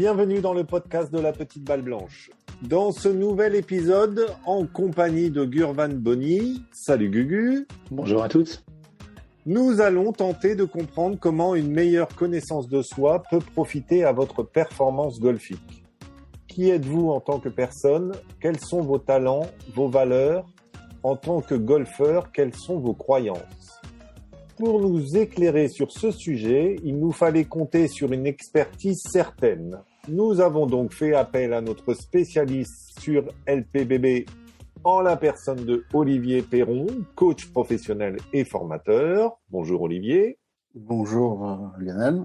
bienvenue dans le podcast de la Petite Balle Blanche. Dans ce nouvel épisode, en compagnie de Gurvan Boni, salut Gugu. Bonjour à tous. Nous allons tenter de comprendre comment une meilleure connaissance de soi peut profiter à votre performance golfique. Qui êtes-vous en tant que personne? Quels sont vos talents, vos valeurs? En tant que golfeur, quelles sont vos croyances? Pour nous éclairer sur ce sujet, il nous fallait compter sur une expertise certaine. Nous avons donc fait appel à notre spécialiste sur LPBB en la personne de Olivier Perron, coach professionnel et formateur. Bonjour Olivier. Bonjour Lionel.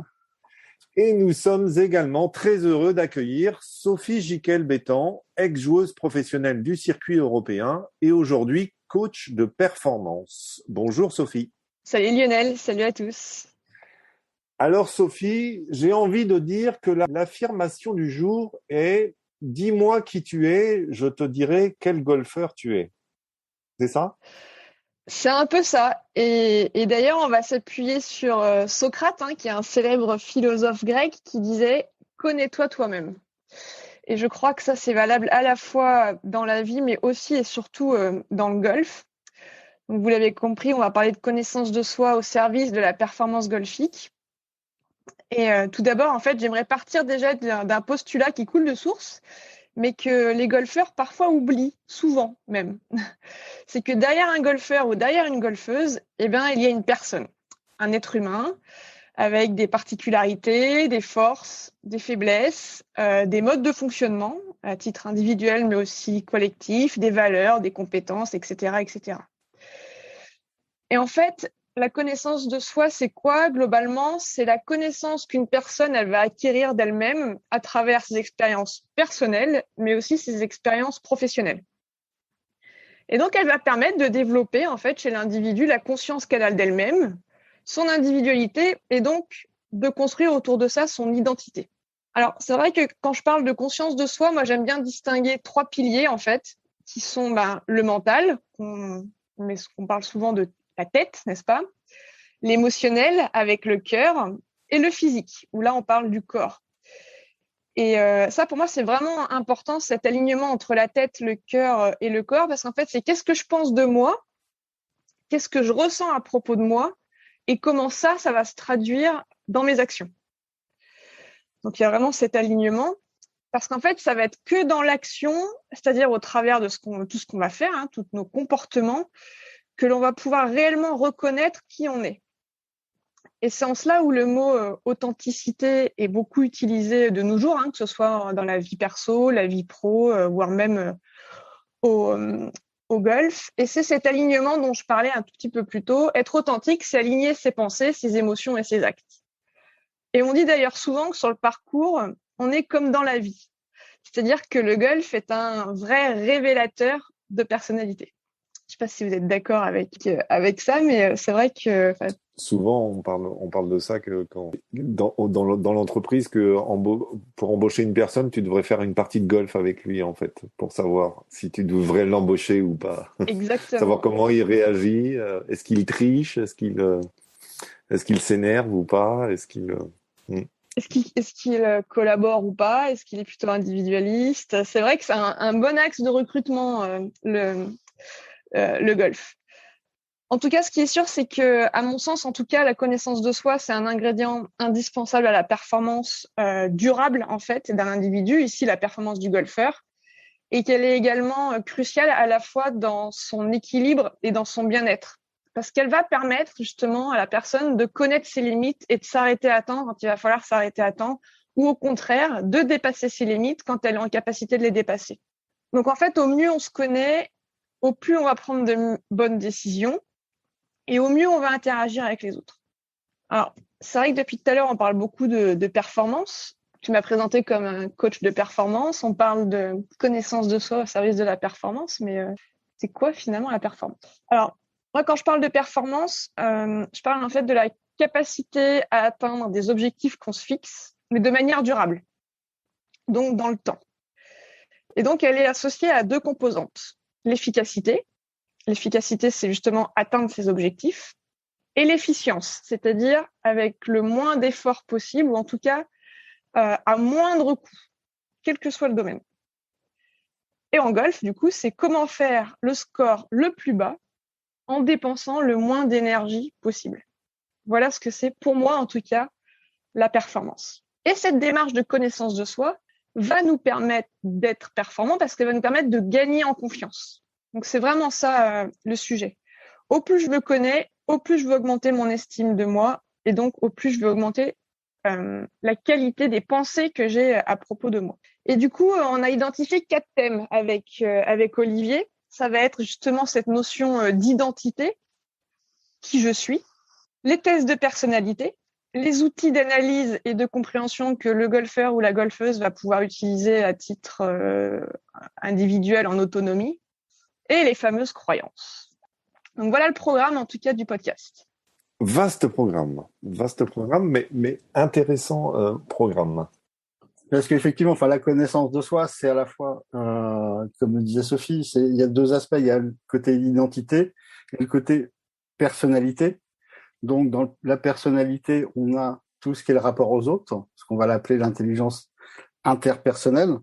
Et nous sommes également très heureux d'accueillir Sophie Giquel-Bétan, ex-joueuse professionnelle du circuit européen et aujourd'hui coach de performance. Bonjour Sophie. Salut Lionel, salut à tous. Alors Sophie, j'ai envie de dire que l'affirmation du jour est « Dis-moi qui tu es, je te dirai quel golfeur tu es ». C'est ça ? C'est un peu ça. Et d'ailleurs, on va s'appuyer sur Socrate, qui est un célèbre philosophe grec qui disait « Connais-toi toi-même ». Et je crois que ça, c'est valable à la fois dans la vie, mais aussi et surtout dans le golf. Donc, vous l'avez compris, on va parler de connaissance de soi au service de la performance golfique. Et tout d'abord, en fait, j'aimerais partir déjà d'un postulat qui coule de source, mais que les golfeurs parfois oublient, souvent même. C'est que derrière un golfeur ou derrière une golfeuse, il y a une personne, un être humain, avec des particularités, des forces, des faiblesses, des modes de fonctionnement, à titre individuel, mais aussi collectif, des valeurs, des compétences, etc., etc. Et en fait, la connaissance de soi, c'est quoi globalement? C'est la connaissance qu'une personne elle va acquérir d'elle-même à travers ses expériences personnelles, mais aussi ses expériences professionnelles. Et donc, elle va permettre de développer en fait chez l'individu la conscience qu'elle a d'elle-même, son individualité, et donc de construire autour de ça son identité. Alors, c'est vrai que quand je parle de conscience de soi, moi j'aime bien distinguer 3 piliers en fait, qui sont le mental, mais on parle souvent de la tête, n'est-ce pas? L'émotionnel avec le cœur et le physique, où là, on parle du corps. Et ça, pour moi, c'est vraiment important, cet alignement entre la tête, le cœur et le corps, parce qu'en fait, c'est qu'est-ce que je pense de moi, qu'est-ce que je ressens à propos de moi, et comment ça va se traduire dans mes actions. Donc, il y a vraiment cet alignement, parce qu'en fait, ça va être que dans l'action, c'est-à-dire au travers de tout ce qu'on va faire, tous nos comportements, que l'on va pouvoir réellement reconnaître qui on est. Et c'est en cela où le mot authenticité est beaucoup utilisé de nos jours, que ce soit dans la vie perso, la vie pro, voire même au golf. Et c'est cet alignement dont je parlais un tout petit peu plus tôt. Être authentique, c'est aligner ses pensées, ses émotions et ses actes. Et on dit d'ailleurs souvent que sur le parcours, on est comme dans la vie. C'est-à-dire que le golf est un vrai révélateur de personnalité. Je ne sais pas si vous êtes d'accord avec ça, mais c'est vrai que... Souvent, on parle de ça que dans l'entreprise, pour embaucher une personne, tu devrais faire une partie de golf avec lui, en fait, pour savoir si tu devrais l'embaucher ou pas. Exactement. Savoir comment il réagit, est-ce qu'il triche, est-ce qu'il s'énerve ou pas, Est-ce qu'il collabore ou pas? Est-ce qu'il est plutôt individualiste? C'est vrai que c'est un bon axe de recrutement, le golf. En tout cas, ce qui est sûr, c'est que, à mon sens, en tout cas, la connaissance de soi, c'est un ingrédient indispensable à la performance durable, en fait, d'un individu, ici la performance du golfeur, et qu'elle est également cruciale à la fois dans son équilibre et dans son bien-être, parce qu'elle va permettre justement à la personne de connaître ses limites et de s'arrêter à temps quand il va falloir s'arrêter à temps, ou au contraire, de dépasser ses limites quand elle est en capacité de les dépasser. Donc en fait, au mieux on se connaît, au plus on va prendre de bonnes décisions, et au mieux on va interagir avec les autres. Alors, c'est vrai que depuis tout à l'heure, on parle beaucoup de performance. Tu m'as présenté comme un coach de performance. On parle de connaissance de soi au service de la performance, mais c'est quoi finalement la performance? Alors, moi, quand je parle de performance, je parle en fait de la capacité à atteindre des objectifs qu'on se fixe, mais de manière durable, donc dans le temps. Et donc, elle est associée à 2 composantes. L'efficacité. L'efficacité, c'est justement atteindre ses objectifs. Et l'efficience, c'est-à-dire avec le moins d'efforts possible, ou en tout cas à moindre coût, quel que soit le domaine. Et en golf, du coup, c'est comment faire le score le plus bas en dépensant le moins d'énergie possible. Voilà ce que c'est, pour moi en tout cas, la performance. Et cette démarche de connaissance de soi va nous permettre d'être performants parce qu'elle va nous permettre de gagner en confiance. Donc c'est vraiment ça le sujet. Au plus je me connais, au plus je veux augmenter mon estime de moi et donc au plus je veux augmenter la qualité des pensées que j'ai à propos de moi. Et du coup, on a identifié 4 thèmes avec Olivier. Ça va être justement cette notion d'identité, qui je suis, les tests de personnalité, les outils d'analyse et de compréhension que le golfeur ou la golfeuse va pouvoir utiliser à titre individuel en autonomie, et les fameuses croyances. Donc voilà le programme en tout cas du podcast. Vaste programme, mais intéressant programme. Parce qu'effectivement, la connaissance de soi, c'est à la fois, comme le disait Sophie, il y a 2 aspects. Il y a le côté identité et le côté personnalité. Donc, dans la personnalité, on a tout ce qui est le rapport aux autres, ce qu'on va l'appeler l'intelligence interpersonnelle,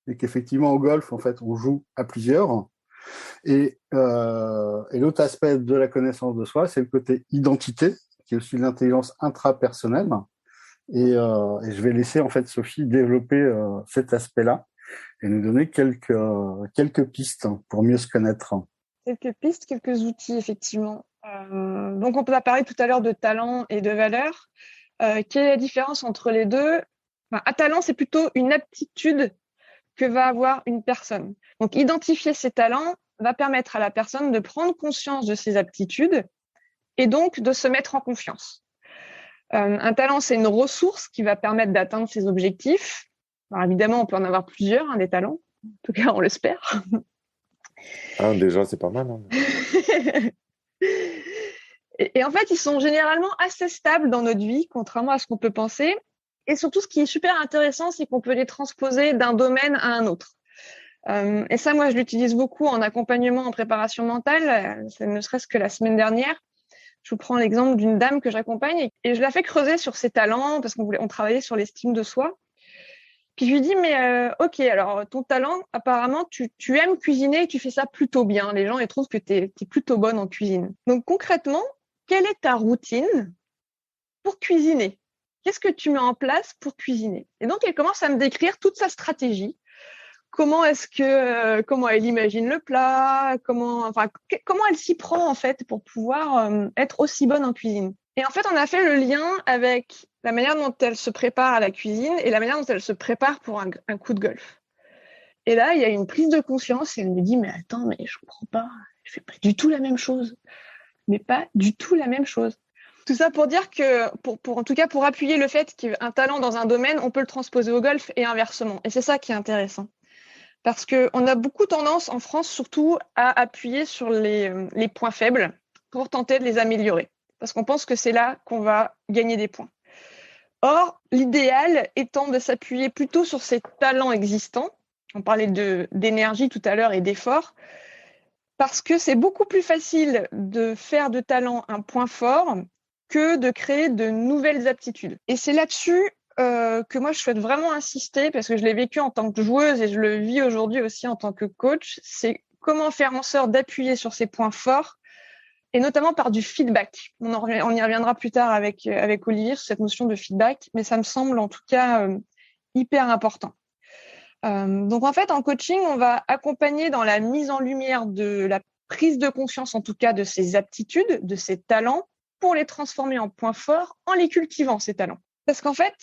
et qu'effectivement, au golf, en fait, on joue à plusieurs. Et l'autre aspect de la connaissance de soi, c'est le côté identité, qui est aussi l'intelligence intrapersonnelle. Et je vais laisser en fait Sophie développer cet aspect-là et nous donner quelques pistes pour mieux se connaître. Quelques pistes, quelques outils, effectivement. Donc, on a parlé tout à l'heure de talent et de valeur. Quelle est la différence entre les deux ? Un talent, c'est plutôt une aptitude que va avoir une personne. Donc, identifier ses talents va permettre à la personne de prendre conscience de ses aptitudes et donc de se mettre en confiance. Un talent, c'est une ressource qui va permettre d'atteindre ses objectifs. Alors, évidemment, on peut en avoir plusieurs, des talents. En tout cas, on l'espère. Déjà, c'est pas mal. Et en fait, ils sont généralement assez stables dans notre vie, contrairement à ce qu'on peut penser. Et surtout, ce qui est super intéressant, c'est qu'on peut les transposer d'un domaine à un autre. Et ça, moi, je l'utilise beaucoup en accompagnement, en préparation mentale. Ne serait-ce que la semaine dernière, je vous prends l'exemple d'une dame que j'accompagne et je la fais creuser sur ses talents parce qu'on travaillait sur l'estime de soi. Puis je lui dis, mais ok, alors ton talent, apparemment, tu aimes cuisiner et tu fais ça plutôt bien. Les gens ils trouvent que tu es plutôt bonne en cuisine. Donc concrètement, quelle est ta routine pour cuisiner ? Qu'est-ce que tu mets en place pour cuisiner ? Et donc, elle commence à me décrire toute sa stratégie. Comment elle imagine le plat, comment elle s'y prend en fait pour pouvoir être aussi bonne en cuisine. Et en fait, on a fait le lien avec la manière dont elle se prépare à la cuisine et la manière dont elle se prépare pour un coup de golf. Et là, il y a une prise de conscience et elle me dit, mais attends, mais je comprends pas, je fais pas du tout la même chose. Mais pas du tout la même chose. Tout ça pour dire que, en tout cas, pour appuyer le fait qu'un talent dans un domaine, on peut le transposer au golf et inversement. Et c'est ça qui est intéressant. Parce qu'on a beaucoup tendance, en France surtout, à appuyer sur les points faibles pour tenter de les améliorer. Parce qu'on pense que c'est là qu'on va gagner des points. Or, l'idéal étant de s'appuyer plutôt sur ces talents existants. On parlait d'énergie tout à l'heure et d'effort. Parce que c'est beaucoup plus facile de faire de talent un point fort que de créer de nouvelles aptitudes. Et c'est là-dessus que moi, je souhaite vraiment insister, parce que je l'ai vécu en tant que joueuse et je le vis aujourd'hui aussi en tant que coach, c'est comment faire en sorte d'appuyer sur ces points forts, et notamment par du feedback. On y reviendra plus tard avec Olivier sur cette notion de feedback, mais ça me semble en tout cas hyper important. Donc en fait, en coaching, on va accompagner dans la mise en lumière de la prise de conscience, en tout cas de ses aptitudes, de ses talents, pour les transformer en points forts, en les cultivant, ces talents. Parce qu'en fait,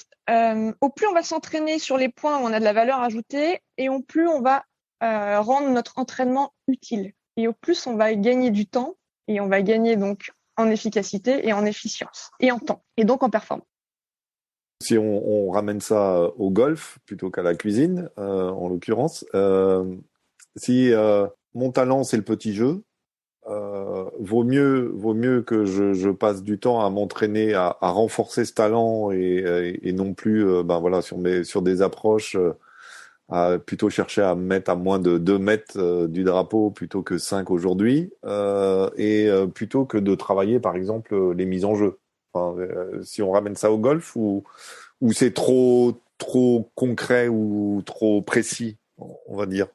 au plus on va s'entraîner sur les points où on a de la valeur ajoutée, et au plus on va rendre notre entraînement utile. Et au plus on va gagner du temps, et on va gagner donc en efficacité et en efficience, et en temps, et donc en performance. Si on ramène ça au golf plutôt qu'à la cuisine, en l'occurrence, si mon talent c'est le petit jeu, vaut mieux que je passe du temps à m'entraîner à renforcer ce talent et non plus sur des approches à plutôt chercher à me mettre à moins de 2 mètres du drapeau plutôt que 5 aujourd'hui, plutôt que de travailler par exemple les mises en jeu. Si on ramène ça au golf ou c'est trop trop concret ou trop précis, on va dire.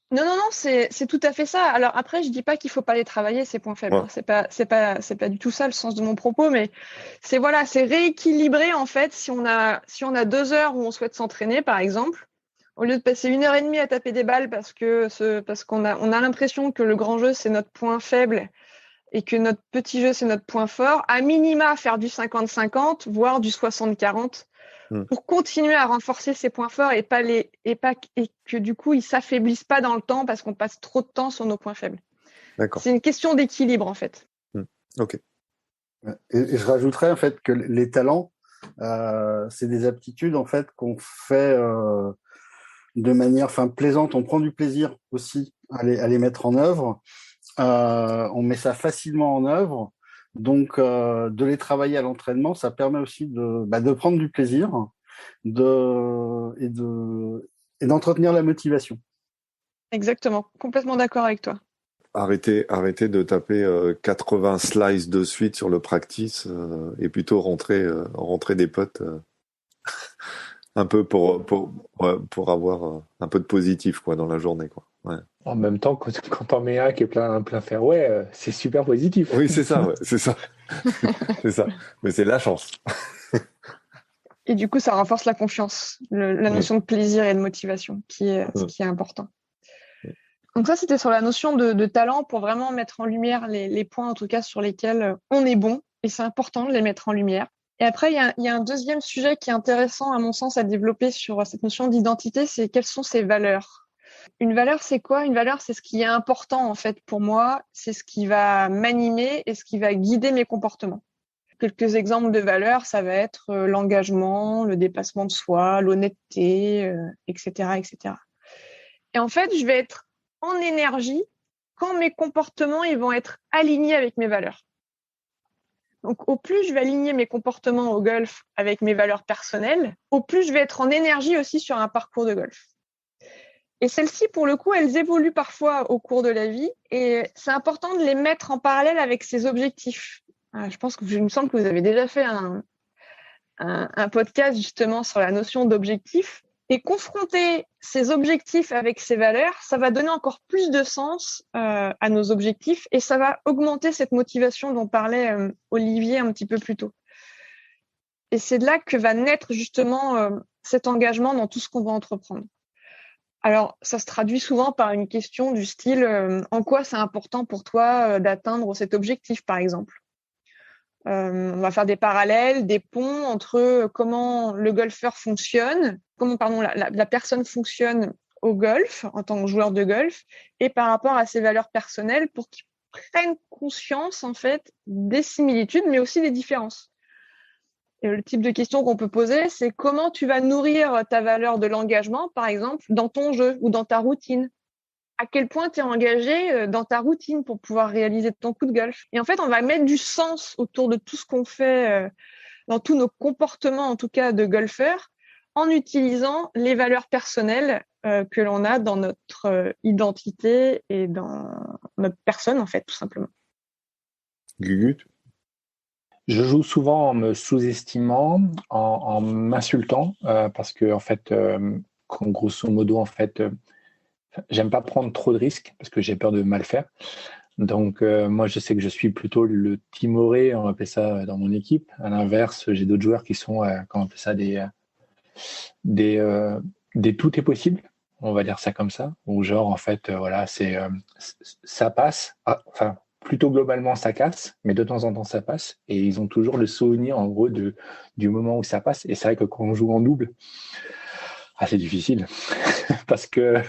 Non, c'est tout à fait ça. Alors après, je dis pas qu'il faut pas les travailler, ces points faibles. Ouais. Hein. C'est pas du tout ça le sens de mon propos, mais c'est rééquilibrer en fait. Si on a 2 heures où on souhaite s'entraîner, par exemple, au lieu de passer 1 heure et demie à taper des balles parce qu'on a l'impression que le grand jeu c'est notre point faible et que notre petit jeu c'est notre point fort, à minima faire du 50-50, voire du 60-40. Pour continuer à renforcer ses points forts et que du coup ils s'affaiblissent pas dans le temps parce qu'on passe trop de temps sur nos points faibles. D'accord. C'est une question d'équilibre en fait. Ok. Et je rajouterais en fait que les talents, c'est des aptitudes en fait qu'on fait de manière plaisante. On prend du plaisir aussi à les mettre en œuvre. On met ça facilement en œuvre. Donc, de les travailler à l'entraînement, ça permet aussi de prendre du plaisir et d'entretenir la motivation. Exactement, complètement d'accord avec toi. Arrêtez de taper 80 slices de suite sur le practice et plutôt rentrer des potes un peu pour avoir un peu de positif quoi dans la journée quoi. Ouais. En même temps, quand t'en mets un qui est plein fairway, c'est super positif. Oui, c'est ça, c'est ça. C'est ça. Mais c'est la chance. Et du coup, ça renforce la confiance, la notion de plaisir et de motivation, ce qui est important. Donc ça, c'était sur la notion de talent pour vraiment mettre en lumière les points, en tout cas, sur lesquels on est bon. Et c'est important de les mettre en lumière. Et après, il y a un deuxième sujet qui est intéressant, à mon sens, à développer sur cette notion d'identité, c'est quelles sont ses valeurs. Une valeur, c'est quoi? Une valeur, c'est ce qui est important, en fait, pour moi. C'est ce qui va m'animer et ce qui va guider mes comportements. Quelques exemples de valeurs, ça va être l'engagement, le dépassement de soi, l'honnêteté, etc., etc. Et en fait, je vais être en énergie quand mes comportements ils vont être alignés avec mes valeurs. Donc, au plus je vais aligner mes comportements au golf avec mes valeurs personnelles, au plus je vais être en énergie aussi sur un parcours de golf. Et celles-ci, pour le coup, elles évoluent parfois au cours de la vie et c'est important de les mettre en parallèle avec ses objectifs. Je pense il me semble que vous avez déjà fait un podcast justement sur la notion d'objectif. Et confronter ces objectifs avec ces valeurs, ça va donner encore plus de sens à nos objectifs et ça va augmenter cette motivation dont parlait Olivier un petit peu plus tôt. Et c'est de là que va naître justement cet engagement dans tout ce qu'on va entreprendre. Alors, ça se traduit souvent par une question du style en quoi c'est important pour toi d'atteindre cet objectif, par exemple. On va faire des parallèles, des ponts entre comment le golfeur fonctionne, la personne fonctionne au golf en tant que joueur de golf et par rapport à ses valeurs personnelles pour qu'ils prennent conscience en fait des similitudes mais aussi des différences. Et le type de question qu'on peut poser, c'est comment tu vas nourrir ta valeur de l'engagement, par exemple, dans ton jeu ou dans ta routine. À quel point tu es engagé dans ta routine pour pouvoir réaliser ton coup de golf. Et en fait, on va mettre du sens autour de tout ce qu'on fait, dans tous nos comportements, en tout cas de golfeurs, en utilisant les valeurs personnelles que l'on a dans notre identité et dans notre personne, en fait, tout simplement. Gugut? Je joue souvent en me sous-estimant, en m'insultant, parce que en fait, grosso modo, en fait, j'aime pas prendre trop de risques parce que j'ai peur de mal faire. Donc, moi, je sais que je suis plutôt le timoré, on appelle ça dans mon équipe. À l'inverse, j'ai d'autres joueurs qui sont, comment on appelle ça, des tout est possible. On va dire ça comme ça. Ou genre, en fait, voilà, ça passe. Enfin, plutôt globalement, ça casse, mais de temps en temps, ça passe. Et ils ont toujours le souvenir, en gros, du moment où ça passe. Et c'est vrai que quand on joue en double, c'est difficile. parce que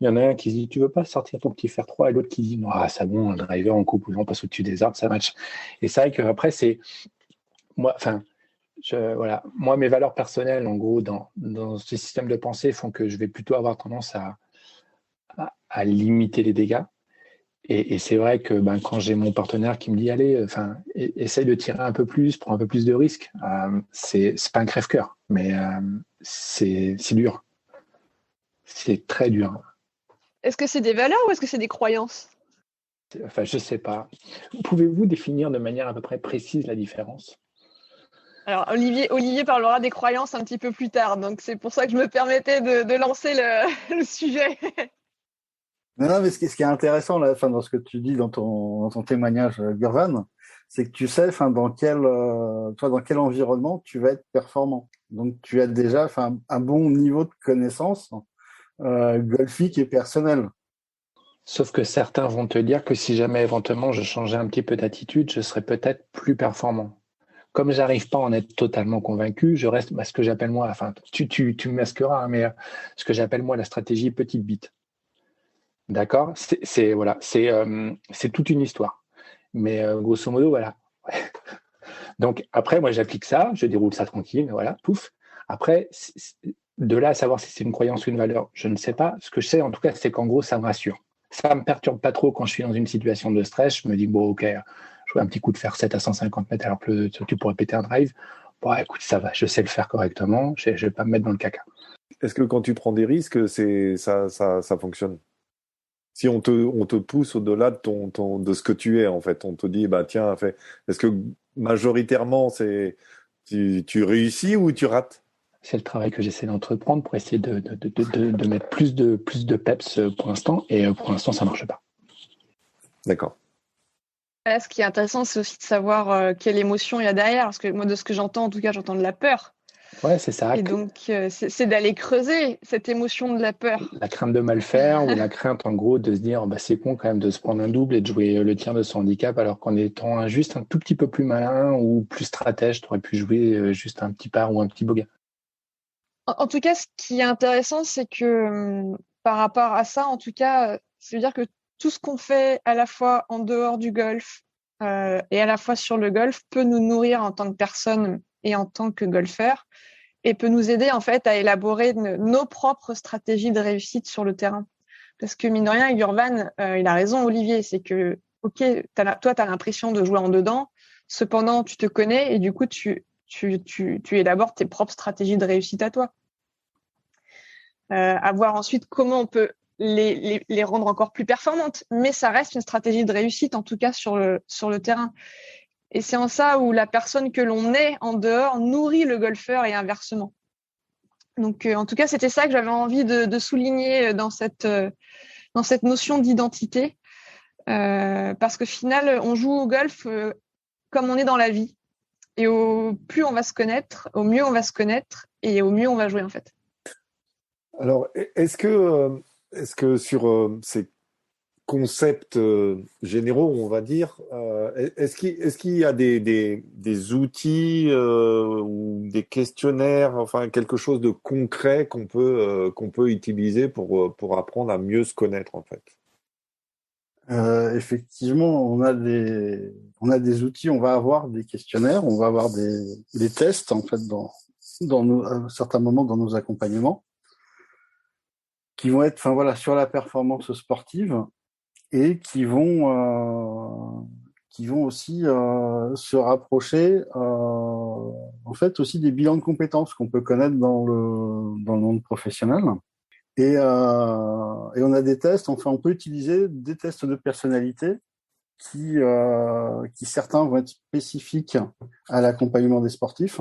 il y en a un qui se dit tu veux pas sortir ton petit fer 3 et l'autre qui dit non, c'est bon, un driver en coupe ou on passe au-dessus des arbres, ça match. Et c'est vrai qu'après, c'est moi, enfin, voilà, moi, mes valeurs personnelles, en gros, dans ce système de pensée, font que je vais plutôt avoir tendance à limiter les dégâts. Et c'est vrai que quand j'ai mon partenaire qui me dit allez, essaye de tirer un peu plus, prends un peu plus de risques, c'est pas un crève-cœur, mais c'est dur. C'est très dur. Est-ce que c'est des valeurs ou est-ce que c'est des croyances? Enfin, je sais pas. Pouvez-vous définir de manière à peu près précise la différence? Alors, Olivier parlera des croyances un petit peu plus tard, donc c'est pour ça que je me permettais de lancer le sujet. Non, mais ce qui est intéressant là, dans ce que tu dis dans ton témoignage, Gurvan, c'est que tu sais, dans quel environnement tu vas être performant. Donc, tu as déjà, un bon niveau de connaissance golfique et personnel. Sauf que certains vont te dire que si jamais éventuellement je changeais un petit peu d'attitude, je serais peut-être plus performant. Comme j'arrive pas à en être totalement convaincu, je reste à ce que j'appelle moi, tu me masqueras, hein, mais ce que j'appelle moi la stratégie petite bite. D'accord? C'est toute une histoire. Mais grosso modo, voilà. Donc après, moi j'applique ça, je déroule ça tranquille, voilà, pouf. Après, de là à savoir si c'est une croyance ou une valeur, je ne sais pas. Ce que je sais en tout cas, c'est qu'en gros, ça me rassure. Ça me perturbe pas trop quand je suis dans une situation de stress. Je me dis, bon, ok, je vois un petit coup de fer 7 à 150 mètres alors que tu pourrais péter un drive. Bon, écoute, ça va, je sais le faire correctement, je vais pas me mettre dans le caca. Est-ce que quand tu prends des risques, ça fonctionne? Si on te pousse au-delà de ce que tu es, en fait, on te dit, bah tiens, est-ce que majoritairement, tu réussis ou tu rates? C'est le travail que j'essaie d'entreprendre pour essayer de mettre plus de peps pour l'instant, et pour l'instant, ça marche pas. D'accord. Là, ce qui est intéressant, c'est aussi de savoir quelle émotion il y a derrière, parce que moi, de ce que j'entends, en tout cas, j'entends de la peur. Ouais, c'est ça. Et donc, c'est d'aller creuser cette émotion de la peur. La crainte de mal faire ou la crainte, en gros, de se dire bah, c'est con quand même de se prendre un double et de jouer le tiers de son handicap, alors qu'en étant juste un tout petit peu plus malin ou plus stratège, tu aurais pu jouer juste un petit par ou un petit bogey. En tout cas, ce qui est intéressant, c'est que par rapport à ça, en tout cas, ça veut dire que tout ce qu'on fait à la fois en dehors du golf et à la fois sur le golf peut nous nourrir en tant que personne et en tant que golfeur, et peut nous aider en fait à élaborer nos propres stratégies de réussite sur le terrain. Parce que mine de rien, Gurvan, il a raison, Olivier, c'est que ok, toi, tu as l'impression de jouer en dedans, cependant, tu te connais et du coup, tu élabores tes propres stratégies de réussite à toi. À voir ensuite comment on peut les rendre encore plus performantes. Mais ça reste une stratégie de réussite, en tout cas sur le terrain. Et c'est en ça où la personne que l'on est en dehors nourrit le golfeur et inversement. Donc, en tout cas, c'était ça que j'avais envie de souligner dans cette notion d'identité. Parce qu'au final, on joue au golf comme on est dans la vie. Et au plus on va se connaître, au mieux on va se connaître et au mieux on va jouer, en fait. Alors, est-ce que sur ces concepts généraux, on va dire, est-ce qu'il y a des outils ou des questionnaires, enfin quelque chose de concret qu'on peut utiliser pour apprendre à mieux se connaître, en fait? Effectivement, on a des outils, on va avoir des questionnaires, on va avoir des tests en fait à certains moments dans nos accompagnements qui vont être, sur la performance sportive et qui vont aussi se rapprocher en fait aussi des bilans de compétences qu'on peut connaître dans le monde professionnel. Et on a des tests, on peut utiliser des tests de personnalité qui certains vont être spécifiques à l'accompagnement des sportifs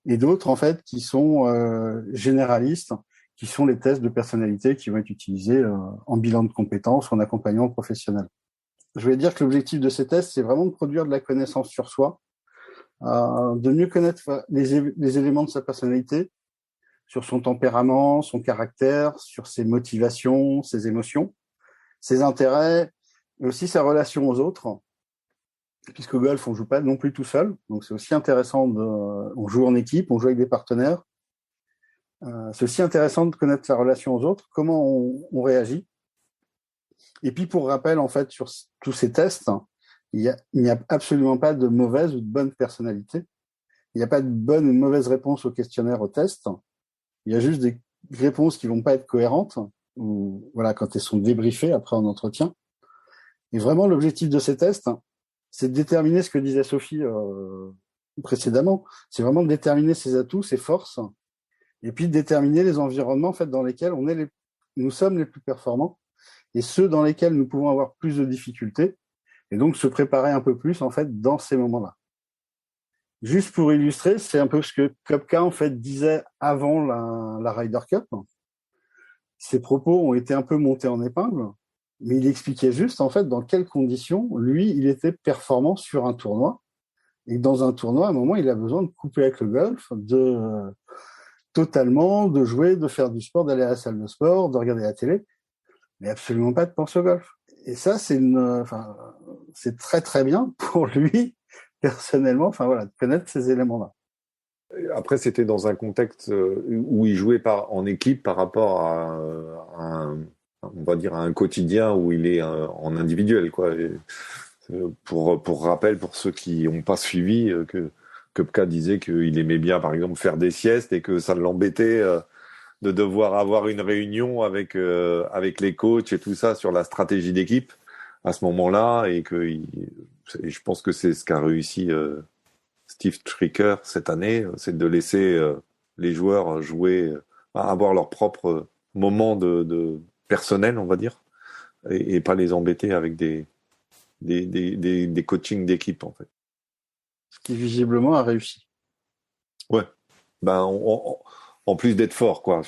et d'autres en fait qui sont généralistes, qui sont les tests de personnalité qui vont être utilisés en bilan de compétences ou en accompagnement professionnel. Je voulais dire que l'objectif de ces tests, c'est vraiment de produire de la connaissance sur soi, de mieux connaître les éléments de sa personnalité, sur son tempérament, son caractère, sur ses motivations, ses émotions, ses intérêts, et aussi sa relation aux autres. Puisqu'au golf, on joue pas non plus tout seul, donc c'est aussi intéressant on joue en équipe, on joue avec des partenaires. C'est aussi intéressant de connaître sa relation aux autres, comment on réagit. Et puis, pour rappel, en fait, sur tous ces tests, il n'y a absolument pas de mauvaise ou de bonne personnalité. Il n'y a pas de bonne ou de mauvaise réponse au questionnaire, au test. Il y a juste des réponses qui vont pas être cohérentes, ou voilà, quand elles sont débriefées après en entretien. Et vraiment, l'objectif de ces tests, c'est de déterminer ce que disait Sophie précédemment. C'est vraiment de déterminer ses atouts, ses forces, et puis de déterminer les environnements en fait dans lesquels nous sommes les plus performants, et ceux dans lesquels nous pouvons avoir plus de difficultés, et donc se préparer un peu plus en fait dans ces moments-là. Juste pour illustrer, c'est un peu ce que Koepka en fait disait avant la Ryder Cup. Ses propos ont été un peu montés en épingle, mais il expliquait juste en fait dans quelles conditions lui il était performant sur un tournoi. Et dans un tournoi, à un moment, il a besoin de couper avec le golf, totalement, de jouer, de faire du sport, d'aller à la salle de sport, de regarder la télé, mais absolument pas de penser au golf. Et ça, c'est très très bien pour lui personnellement, enfin voilà, de connaître ces éléments-là. Après, c'était dans un contexte où il jouait en équipe par rapport on va dire, à un quotidien où il est en individuel, quoi. Et, pour rappel, pour ceux qui n'ont pas suivi, que Koepka disait qu'il aimait bien, par exemple, faire des siestes et que ça l'embêtait de devoir avoir une réunion avec les coachs et tout ça sur la stratégie d'équipe à ce moment-là, et je pense que c'est ce qu'a réussi Steve Stricker cette année, c'est de laisser les joueurs jouer, avoir leur propre moment de personnel, on va dire, et pas les embêter avec des coachings d'équipe, en fait. Ce qui visiblement a réussi. Ouais. Ben, en plus d'être fort, quoi,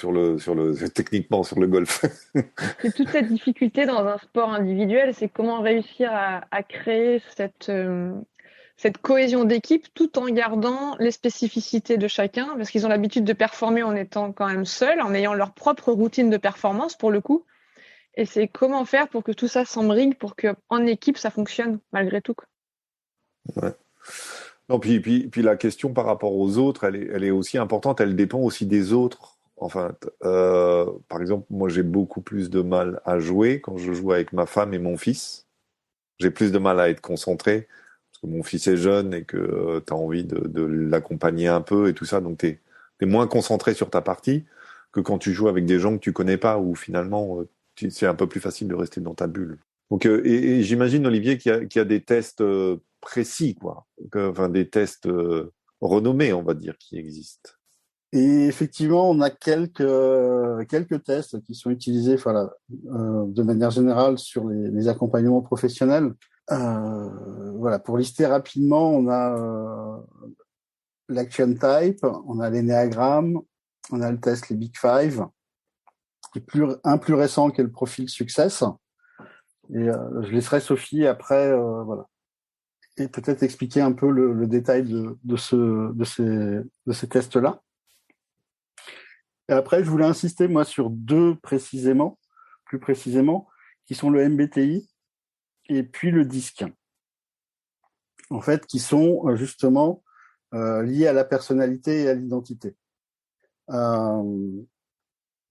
techniquement sur le golf. C'est toute la difficulté dans un sport individuel, c'est comment réussir à créer cette cohésion d'équipe tout en gardant les spécificités de chacun, parce qu'ils ont l'habitude de performer en étant quand même seuls, en ayant leur propre routine de performance pour le coup. Et c'est comment faire pour que tout ça s'embrigue, pour qu'en équipe ça fonctionne malgré tout. Ouais. Non, puis la question par rapport aux autres, elle est aussi importante, elle dépend aussi des autres. Enfin, par exemple, moi j'ai beaucoup plus de mal à jouer quand je joue avec ma femme et mon fils. J'ai plus de mal à être concentré parce que mon fils est jeune et que tu as envie de l'accompagner un peu et tout ça, donc t'es moins concentré sur ta partie que quand tu joues avec des gens que tu connais pas, où finalement c'est un peu plus facile de rester dans ta bulle. Donc, et j'imagine, Olivier, qu'il y a des tests précis, quoi. Enfin, des tests renommés, on va dire, qui existent. Et effectivement, on a quelques tests qui sont utilisés voilà, de manière générale sur les accompagnements professionnels. Voilà, pour lister rapidement, on a l'Action Type, on a l'Enneagram, on a le test les Big Five, et un plus récent qui est le profil Success. Et je laisserai Sophie après, voilà, et peut-être expliquer un peu le détail de ces tests-là. Et après, je voulais insister, moi, sur deux plus précisément, qui sont le MBTI et puis le DISC. En fait, qui sont justement liés à la personnalité et à l'identité. Le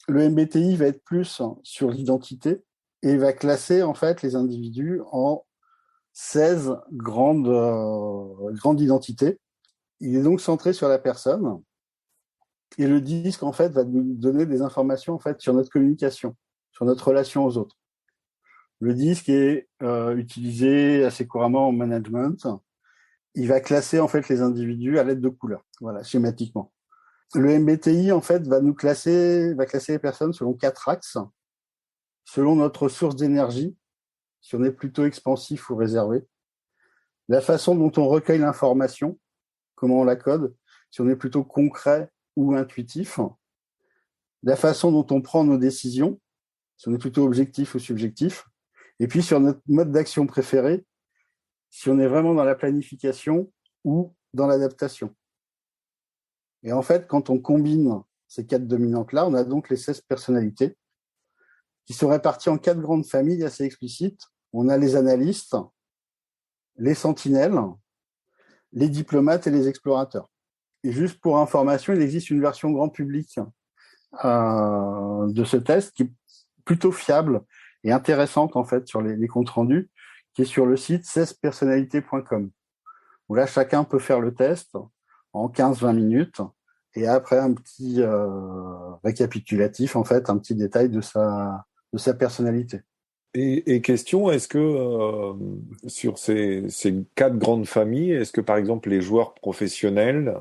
MBTI va être plus sur l'identité et va classer, en fait, les individus en 16 grandes identités. Il est donc centré sur la personne. Et le disque, en fait, va nous donner des informations, en fait, sur notre communication, sur notre relation aux autres. Le disque est utilisé assez couramment en management. Il va classer, en fait, les individus à l'aide de couleurs, voilà, schématiquement. Le MBTI, en fait, va classer les personnes selon 4 axes, selon notre source d'énergie, si on est plutôt expansif ou réservé, la façon dont on recueille l'information, comment on la code, si on est plutôt concret ou intuitif, la façon dont on prend nos décisions, si on est plutôt objectif ou subjectif, et puis sur notre mode d'action préféré, si on est vraiment dans la planification ou dans l'adaptation. Et en fait, quand on combine ces 4 dominantes-là, on a donc les 16 personnalités qui sont réparties en 4 grandes familles assez explicites. On a les analystes, les sentinelles, les diplomates et les explorateurs. Et juste pour information, il existe une version grand public de ce test qui est plutôt fiable et intéressante en fait sur les comptes rendus, qui est sur le site 16personnalités.com, où là chacun peut faire le test en 15-20 minutes et après un petit récapitulatif, en fait, un petit détail de sa personnalité. Et question, est-ce que sur ces 4 grandes familles, est-ce que par exemple les joueurs professionnels,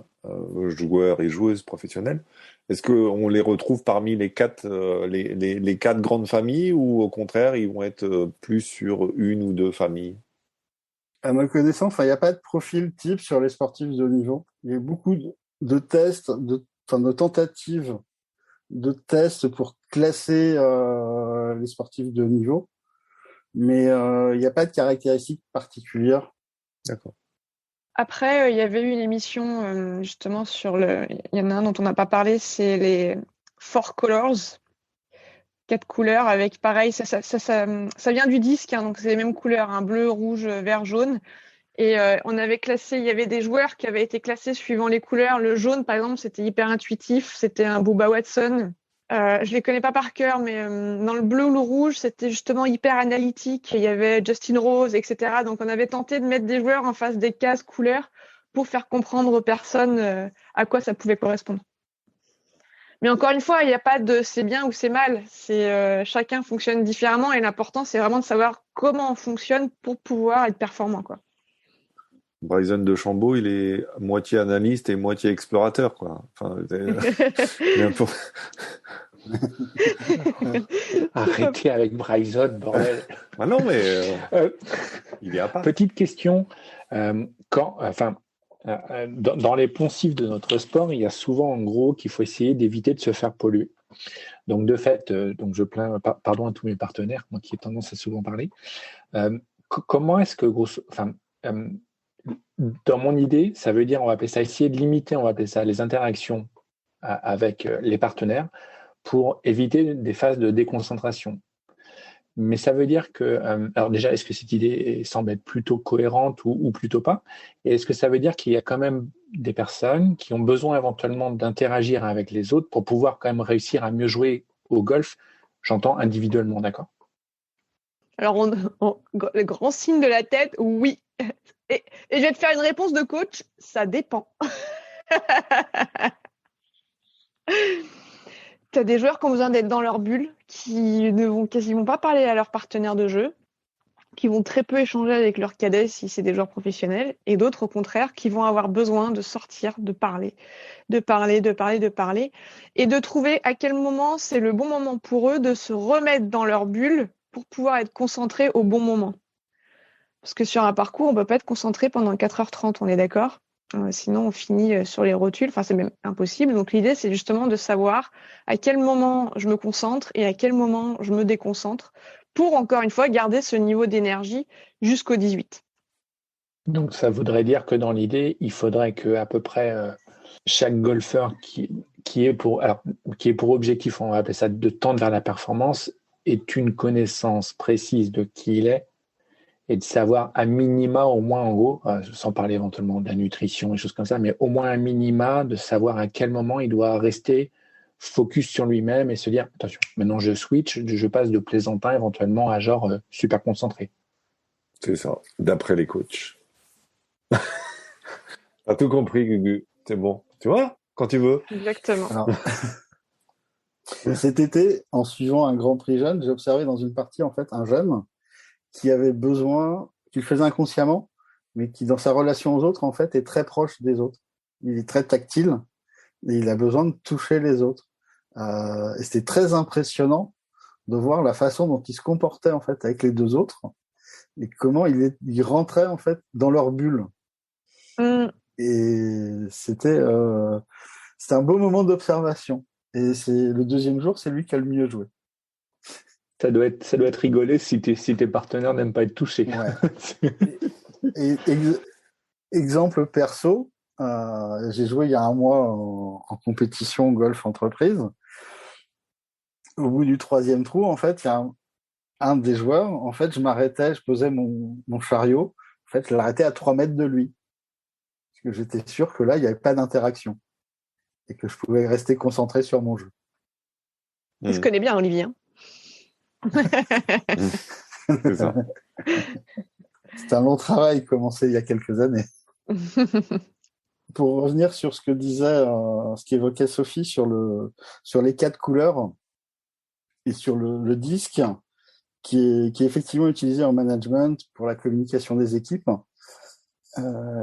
joueurs et joueuses professionnelles, est-ce qu'on les retrouve parmi les 4 grandes familles, ou au contraire ils vont être plus sur une ou deux familles? À ma connaissance, il n'y a pas de profil type sur les sportifs de haut niveau. Il y a beaucoup de tests, de tentatives de tests pour classer les sportifs de haut niveau, mais il n'y a pas de caractéristiques particulières. D'accord. Après, il y avait eu une émission justement il y en a un dont on n'a pas parlé, c'est les 4 colors, 4 couleurs avec pareil, ça vient du disque, hein, donc c'est les mêmes couleurs, hein, bleu, rouge, vert, jaune. Et on avait classé, il y avait des joueurs qui avaient été classés suivant les couleurs. Le jaune, par exemple, c'était hyper intuitif, c'était un Bubba Watson. Je les connais pas par cœur, mais dans le bleu ou le rouge, c'était justement hyper analytique. Il y avait Justin Rose, etc. Donc on avait tenté de mettre des joueurs en face des cases couleurs pour faire comprendre aux personnes à quoi ça pouvait correspondre. Mais encore une fois, il n'y a pas de c'est bien ou c'est mal. Chacun fonctionne différemment et l'important, c'est vraiment de savoir comment on fonctionne pour pouvoir être performant, quoi. Bryson DeChambeau, il est moitié analyste et moitié explorateur, quoi. Enfin, n'importe. Arrêtez avec Bryson, bordel. Ah non, mais il est à part. Petite question. Dans les poncifs de notre sport, il y a souvent en gros qu'il faut essayer d'éviter de se faire polluer. Donc de fait, donc je plains, pardon à tous mes partenaires, moi qui ai tendance à souvent parler. Comment est-ce que, dans mon idée, ça veut dire, on va appeler ça essayer de limiter, on va appeler ça les interactions avec les partenaires pour éviter des phases de déconcentration. Mais ça veut dire que, alors déjà, est-ce que cette idée semble être plutôt cohérente ou plutôt pas? Et est-ce que ça veut dire qu'il y a quand même des personnes qui ont besoin éventuellement d'interagir avec les autres pour pouvoir quand même réussir à mieux jouer au golf? J'entends individuellement, d'accord? Alors, le grand signe de la tête, oui. Et je vais te faire une réponse de coach, ça dépend. Tu as des joueurs qui ont besoin d'être dans leur bulle, qui ne vont quasiment pas parler à leur partenaire de jeu, qui vont très peu échanger avec leurs cadets si c'est des joueurs professionnels, et d'autres, au contraire, qui vont avoir besoin de sortir, de parler, et de trouver à quel moment c'est le bon moment pour eux de se remettre dans leur bulle pour pouvoir être concentrés au bon moment. Parce que sur un parcours, on ne peut pas être concentré pendant 4h30, on est d'accord? Sinon, on finit sur les rotules. Enfin, c'est même impossible. Donc, l'idée, c'est justement de savoir à quel moment je me concentre et à quel moment je me déconcentre pour, encore une fois, garder ce niveau d'énergie jusqu'au 18. Donc, ça voudrait dire que dans l'idée, il faudrait que à peu près chaque golfeur qui est pour objectif, on va appeler ça, de tendre vers la performance, ait une connaissance précise de qui il est et de savoir à minima, au moins en gros, sans parler éventuellement de la nutrition et choses comme ça, mais au moins un minima de savoir à quel moment il doit rester focus sur lui-même et se dire, attention, maintenant je switch, je passe de plaisantin éventuellement à genre super concentré. C'est ça, d'après les coachs. T'as tout compris, Gugu. C'est bon. Tu vois, quand tu veux. Exactement. Alors, cet été, en suivant un Grand Prix jeune, j'ai observé dans une partie, en fait, un jeune qui avait besoin, qu'il faisait inconsciemment, mais qui, dans sa relation aux autres, en fait, est très proche des autres. Il est très tactile et il a besoin de toucher les autres. Et c'était très impressionnant de voir la façon dont il se comportait, en fait, avec les deux autres et comment il rentrait, en fait, dans leur bulle. Et c'était un beau moment d'observation. Et le deuxième jour, c'est lui qui a le mieux joué. Ça doit être rigolé si tes partenaires n'aiment pas être touchés. Ouais. Exemple perso, j'ai joué il y a un mois en compétition golf entreprise. Au bout du 3e trou, en fait, il y a un des joueurs, en fait, je m'arrêtais, je posais mon chariot, en fait, je l'arrêtais à 3 mètres de lui. Parce que j'étais sûr que là, il n'y avait pas d'interaction. Et que je pouvais rester concentré sur mon jeu. Il se connaît bien, Olivier. C'est ça. C'est un long travail commencé il y a quelques années. Pour revenir sur ce que disait, ce qu'évoquait Sophie sur les 4 couleurs et sur le disque qui est effectivement utilisé en management pour la communication des équipes.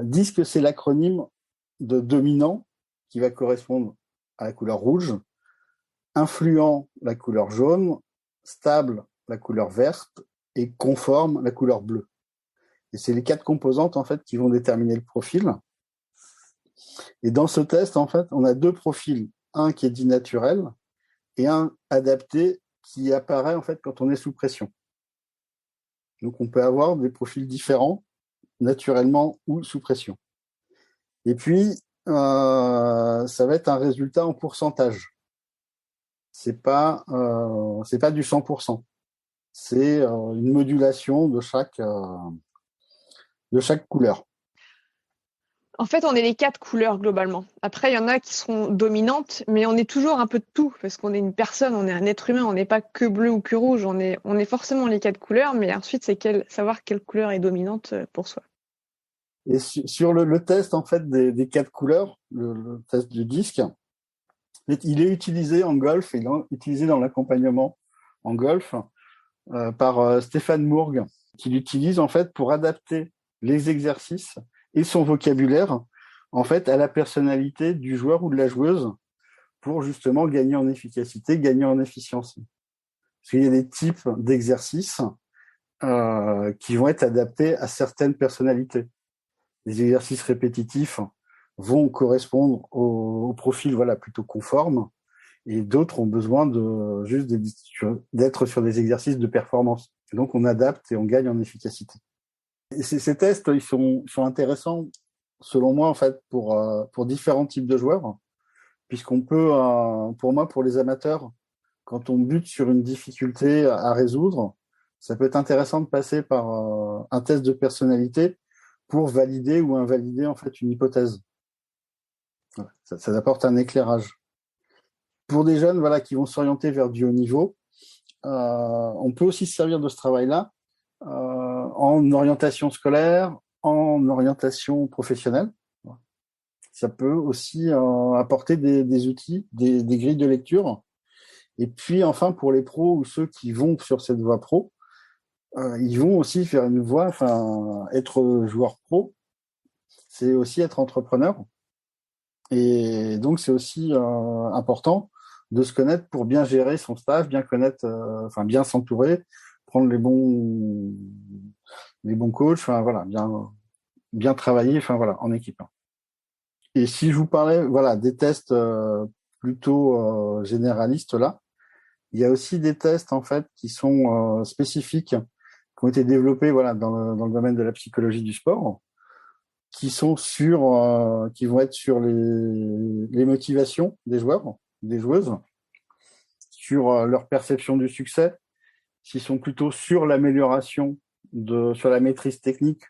Disque, c'est l'acronyme de dominant qui va correspondre à la couleur rouge, influent la couleur jaune, stable la couleur verte et conforme la couleur bleue. Et c'est les 4 composantes, en fait, qui vont déterminer le profil. Et dans ce test, en fait, on a 2 profils. Un qui est dit naturel et un adapté qui apparaît, en fait, quand on est sous pression. Donc, on peut avoir des profils différents, naturellement ou sous pression. Et puis, ça va être un résultat en pourcentage. C'est pas du 100%. C'est une modulation de chaque couleur. En fait, on est les 4 couleurs globalement. Après, il y en a qui seront dominantes, mais on est toujours un peu de tout, parce qu'on est une personne, on est un être humain, on n'est pas que bleu ou que rouge, on est forcément les 4 couleurs, mais ensuite, c'est savoir quelle couleur est dominante pour soi. Et sur le test, en fait, des 4 couleurs, le test du disque, il est utilisé en golf, il est utilisé dans l'accompagnement en golf par Stéphane Mourgue, qui l'utilise, en fait, pour adapter les exercices et son vocabulaire, en fait, à la personnalité du joueur ou de la joueuse pour justement gagner en efficacité, gagner en efficience. Parce qu'il y a des types d'exercices qui vont être adaptés à certaines personnalités. Les exercices répétitifs vont correspondre au profil plutôt conforme et d'autres ont besoin d'être sur des exercices de performance. Et donc, on adapte et on gagne en efficacité. Et ces tests, ils sont intéressants, selon moi, en fait, pour différents types de joueurs, puisqu'on peut, pour moi, pour les amateurs, quand on bute sur une difficulté à résoudre, ça peut être intéressant de passer par un test de personnalité pour valider ou invalider, en fait, une hypothèse. Voilà, ça apporte un éclairage. Pour des jeunes, qui vont s'orienter vers du haut niveau, on peut aussi se servir de ce travail-là en orientation scolaire, en orientation professionnelle. Ça peut aussi apporter des outils, des grilles de lecture. Et puis, enfin, pour les pros ou ceux qui vont sur cette voie pro, ils vont aussi faire une voie, être joueur pro, c'est aussi être entrepreneur. Et donc, c'est aussi important de se connaître pour bien gérer son staff, bien connaître, bien s'entourer, prendre les bons coachs, bien travailler, en équipe. Et si je vous parlais, des tests plutôt généralistes là, il y a aussi des tests en fait qui sont spécifiques, qui ont été développés dans le domaine de la psychologie du sport, qui vont être sur les motivations des joueurs, des joueuses, sur leur perception du succès, s'ils sont plutôt sur l'amélioration sur la maîtrise technique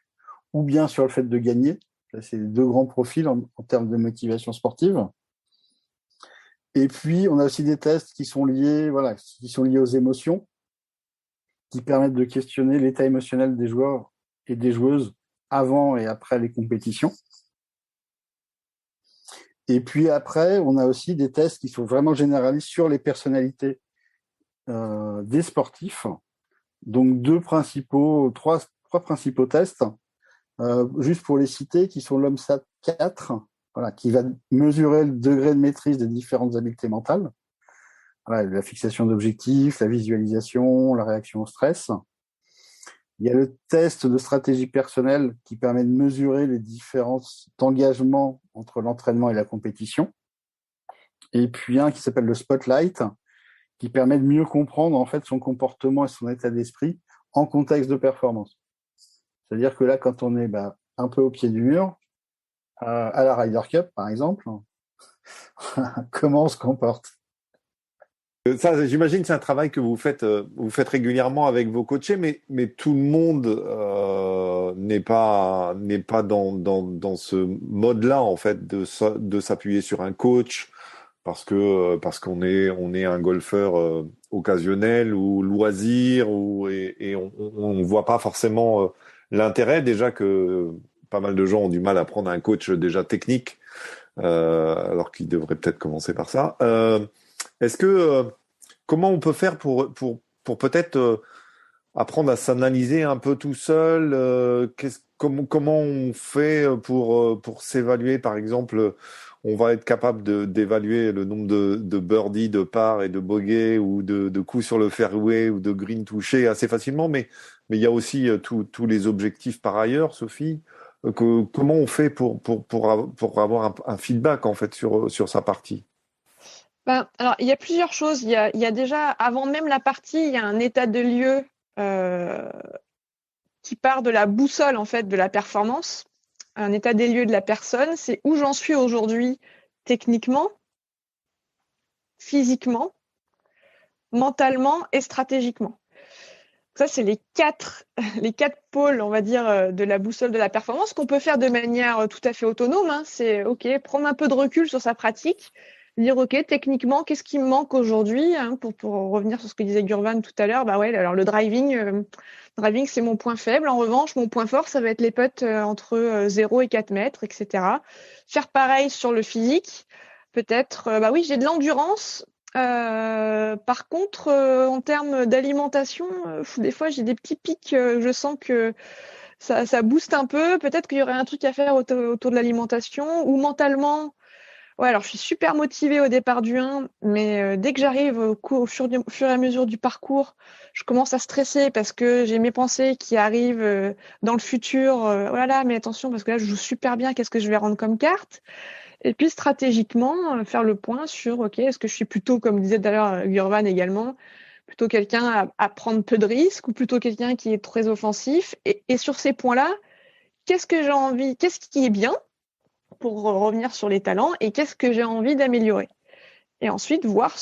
ou bien sur le fait de gagner. C'est les 2 grands profils en termes de motivation sportive. Et puis, on a aussi des tests qui sont liés aux émotions, qui permettent de questionner l'état émotionnel des joueurs et des joueuses avant et après les compétitions. Et puis après, on a aussi des tests qui sont vraiment généralistes sur les personnalités des sportifs. Donc, trois principaux tests, juste pour les citer, qui sont l'OMSAT 4, qui va mesurer le degré de maîtrise des différentes habiletés mentales. La fixation d'objectifs, la visualisation, la réaction au stress. Il y a le test de stratégie personnelle qui permet de mesurer les différences d'engagement entre l'entraînement et la compétition. Et puis un qui s'appelle le Spotlight, qui permet de mieux comprendre en fait son comportement et son état d'esprit en contexte de performance. C'est-à-dire que là, quand on est un peu au pied du mur, à la Ryder Cup par exemple, comment on se comporte? Ça, j'imagine, c'est un travail que vous faites régulièrement avec vos coachés, mais tout le monde n'est pas dans ce mode-là en fait de s'appuyer sur un coach parce qu'on est un golfeur occasionnel ou loisir et on voit pas forcément l'intérêt, déjà que pas mal de gens ont du mal à prendre un coach déjà technique alors qu'ils devraient peut-être commencer par ça. Est-ce que comment on peut faire pour peut-être apprendre à s'analyser un peu tout seul comment on fait pour s'évaluer, par exemple, on va être capable d'évaluer le nombre de birdies, de par et de bogey ou de coups sur le fairway ou de green touché assez facilement, mais Mais il y a aussi tous les objectifs par ailleurs, Sophie. Comment on fait pour avoir un feedback en fait sur sa partie? Ben, alors, il y a plusieurs choses. Il y a déjà, avant même la partie, il y a un état de lieu qui part de la boussole en fait de la performance. Un état des lieux de la personne, c'est où j'en suis aujourd'hui techniquement, physiquement, mentalement et stratégiquement. Ça, c'est les quatre pôles, on va dire, de la boussole de la performance qu'on peut faire de manière tout à fait autonome. Hein. C'est OK, prendre un peu de recul sur sa pratique, dire OK, techniquement, qu'est-ce qui me manque aujourd'hui hein, pour revenir sur ce que disait Gurvan tout à l'heure. Bah ouais, alors le driving, c'est mon point faible. En revanche, mon point fort, ça va être les putts entre 0 et 4 mètres, etc. Faire pareil sur le physique. Peut-être, bah oui, j'ai de l'endurance. Par contre, en termes d'alimentation, des fois j'ai des petits pics. Je sens que ça booste un peu. Peut-être qu'il y aurait un truc à faire autour de l'alimentation ou mentalement. Ouais, alors je suis super motivée au départ du 1, mais dès que j'arrive au fur et à mesure du parcours, je commence à stresser parce que j'ai mes pensées qui arrivent dans le futur. Oh là là, mais attention, parce que là je joue super bien, qu'est-ce que je vais rendre comme carte? Et puis stratégiquement, faire le point sur, OK, est-ce que je suis plutôt, comme disait tout à l'heure Gurvan également, plutôt quelqu'un à prendre peu de risques ou plutôt quelqu'un qui est très offensif? Et sur ces points-là, qu'est-ce que j'ai envie, qu'est-ce qui est bien pour revenir sur les talents et qu'est-ce que j'ai envie d'améliorer? Et ensuite, voir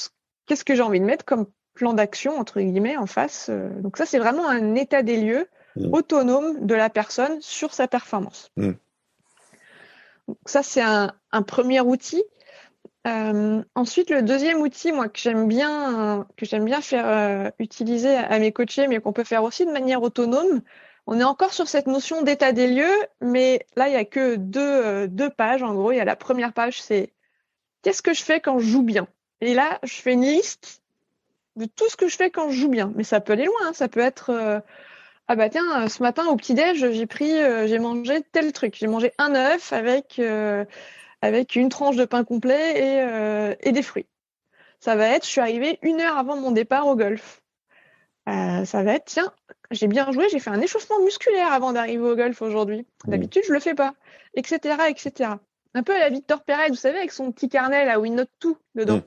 qu'est-ce que j'ai envie de mettre comme plan d'action, entre guillemets, en face. Donc ça, c'est vraiment un état des lieux autonome de la personne sur sa performance. Donc ça, c'est un premier outil. Ensuite, le deuxième outil, moi, que j'aime bien faire utiliser à mes coachés, mais qu'on peut faire aussi de manière autonome. On est encore sur cette notion d'état des lieux, mais là, il n'y a que deux pages. En gros, il y a la première page, c'est qu'est-ce que je fais quand je joue bien? Et là, je fais une liste de tout ce que je fais quand je joue bien. Mais ça peut aller loin. Hein. Ça peut être ah bah tiens, ce matin au petit-déj, j'ai mangé tel truc. J'ai mangé un œuf avec une tranche de pain complet et des fruits. Ça va être, je suis arrivée 1 heure avant mon départ au golf. Ça va être, tiens, j'ai bien joué, j'ai fait un échauffement musculaire avant d'arriver au golf aujourd'hui. D'habitude, je le fais pas, etc., etc. Un peu à la Victor Pérez, vous savez, avec son petit carnet là où il note tout dedans.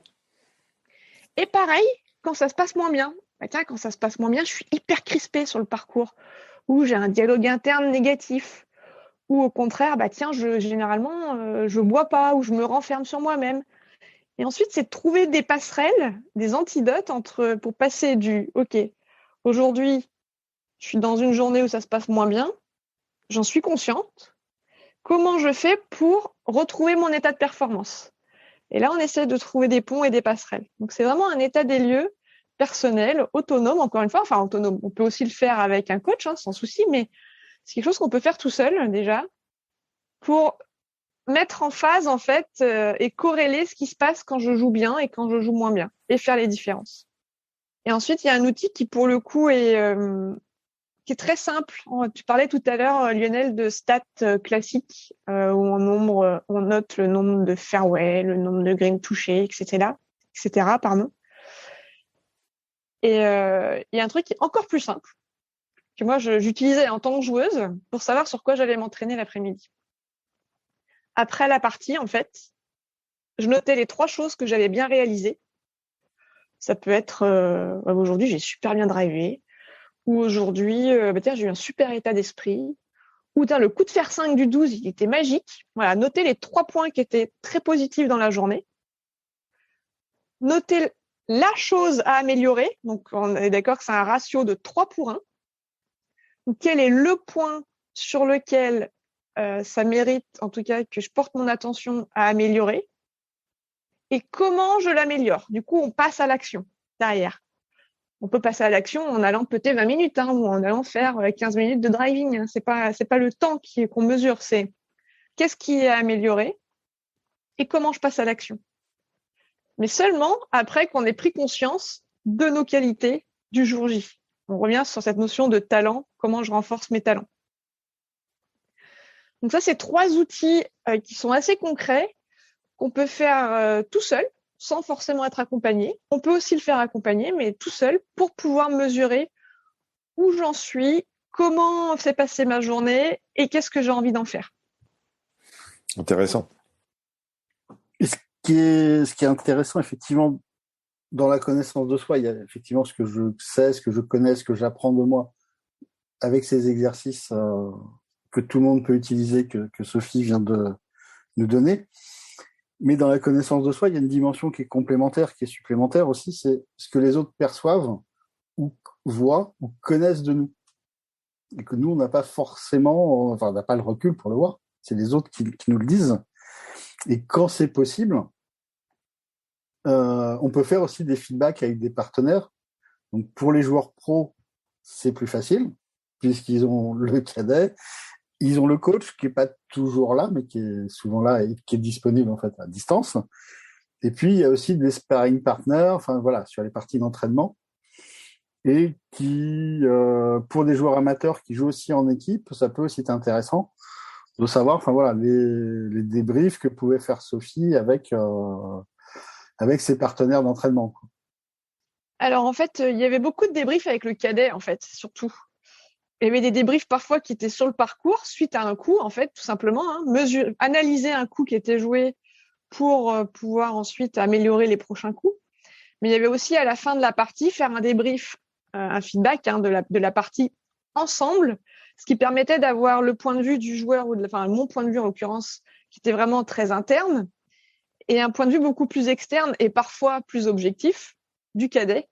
Et pareil, quand ça se passe moins bien. Bah tiens, quand ça se passe moins bien, je suis hyper crispée sur le parcours, ou j'ai un dialogue interne négatif, ou au contraire, bah tiens, généralement, je bois pas, ou je me renferme sur moi-même. Et ensuite, c'est de trouver des passerelles, des antidotes pour passer du OK, aujourd'hui, je suis dans une journée où ça se passe moins bien, j'en suis consciente. Comment je fais pour retrouver mon état de performance? Et là, on essaie de trouver des ponts et des passerelles. Donc, c'est vraiment un état des lieux personnel, autonome, encore une fois. Enfin, autonome, on peut aussi le faire avec un coach, hein, sans souci, mais c'est quelque chose qu'on peut faire tout seul, déjà, pour mettre en phase, en fait, et corréler ce qui se passe quand je joue bien et quand je joue moins bien, et faire les différences. Et ensuite, il y a un outil qui, pour le coup, qui est très simple. Tu parlais tout à l'heure, Lionel, de stats classiques, où on note le nombre de fairway, le nombre de greens touchés, etc., pardon. Et il y a un truc qui est encore plus simple, que moi, j'utilisais en tant que joueuse pour savoir sur quoi j'allais m'entraîner l'après-midi. Après la partie, en fait, je notais les 3 choses que j'avais bien réalisées. Ça peut être aujourd'hui, j'ai super bien drivé, ou aujourd'hui, tiens, j'ai eu un super état d'esprit, ou tiens, le coup de fer 5 du 12, il était magique. Voilà, noter les 3 points qui étaient très positifs dans la journée. Noter la chose à améliorer. Donc, on est d'accord que c'est un ratio de 3 pour 1. Donc, quel est le point sur lequel ça mérite, en tout cas, que je porte mon attention à améliorer? Et comment je l'améliore? Du coup, on passe à l'action derrière. On peut passer à l'action en allant putter 20 minutes, hein, ou en allant faire 15 minutes de driving. Hein. C'est pas le temps qu'on mesure, c'est qu'est-ce qui est amélioré et comment je passe à l'action. Mais seulement après qu'on ait pris conscience de nos qualités du jour J. On revient sur cette notion de talent, comment je renforce mes talents. Donc ça, c'est 3 outils qui sont assez concrets, qu'on peut faire tout seul, sans forcément être accompagné. On peut aussi le faire accompagner, mais tout seul, pour pouvoir mesurer où j'en suis, comment s'est passée ma journée et qu'est-ce que j'ai envie d'en faire. Intéressant. Et ce qui est intéressant, effectivement, dans la connaissance de soi, il y a effectivement ce que je sais, ce que je connais, ce que j'apprends de moi, avec ces exercices que tout le monde peut utiliser, que Sophie vient de nous donner. Mais dans la connaissance de soi, il y a une dimension qui est complémentaire, qui est supplémentaire aussi, c'est ce que les autres perçoivent ou voient ou connaissent de nous. Et que nous, on n'a pas forcément, enfin, on n'a pas le recul pour le voir. C'est les autres qui nous le disent. Et quand c'est possible, on peut faire aussi des feedbacks avec des partenaires. Donc, pour les joueurs pros, c'est plus facile, puisqu'ils ont le cadet. Ils ont le coach qui est pas toujours là, mais qui est souvent là et qui est disponible, en fait, à distance. Et puis, il y a aussi des sparring partners, enfin, voilà, sur les parties d'entraînement. Et qui, pour des joueurs amateurs qui jouent aussi en équipe, ça peut aussi être intéressant de savoir, enfin voilà, les débriefs que pouvait faire Sophie avec ses partenaires d'entraînement. Alors en fait, il y avait beaucoup de débriefs avec le cadet, en fait, surtout. Il y avait des débriefs parfois qui étaient sur le parcours, suite à un coup, en fait, tout simplement, analyser un coup qui était joué pour pouvoir ensuite améliorer les prochains coups. Mais il y avait aussi à la fin de la partie, faire un débrief, un feedback de la partie ensemble, ce qui permettait d'avoir le point de vue du joueur, enfin mon point de vue en l'occurrence, qui était vraiment très interne, et un point de vue beaucoup plus externe et parfois plus objectif du cadet,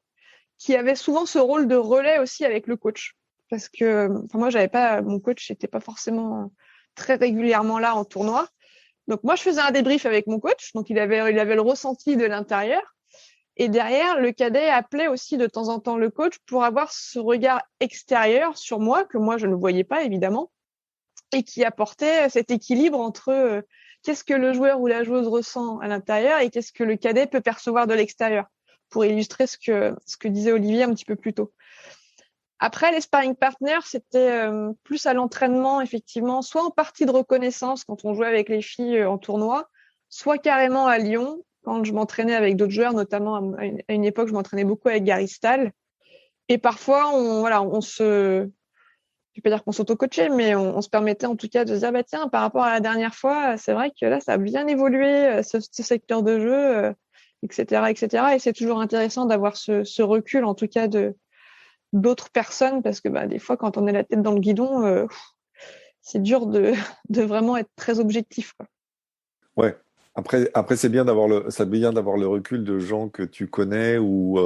qui avait souvent ce rôle de relais aussi avec le coach. Parce que moi, mon coach n'était pas forcément très régulièrement là en tournoi. Donc moi, je faisais un débrief avec mon coach, donc il avait le ressenti de l'intérieur. Et derrière, le cadet appelait aussi de temps en temps le coach pour avoir ce regard extérieur sur moi, que moi, je ne voyais pas, évidemment, et qui apportait cet équilibre entre qu'est-ce que le joueur ou la joueuse ressent à l'intérieur et qu'est-ce que le cadet peut percevoir de l'extérieur, pour illustrer ce que disait Olivier un petit peu plus tôt. Après, les sparring partners, c'était plus à l'entraînement, effectivement, soit en partie de reconnaissance quand on jouait avec les filles en tournoi, soit carrément à Lyon, quand je m'entraînais avec d'autres joueurs, notamment à une époque, je m'entraînais beaucoup avec Gary Stahl. Et parfois, je vais pas dire qu'on s'auto-coachait, mais on se permettait en tout cas de se dire, bah tiens, par rapport à la dernière fois, c'est vrai que là, ça a bien évolué, ce secteur de jeu, etc., etc. Et c'est toujours intéressant d'avoir ce recul, en tout cas, d'autres personnes, parce que des fois, quand on est la tête dans le guidon, c'est dur de vraiment être très objectif, quoi. Ouais. Après, c'est bien d'avoir le recul de gens que tu connais ou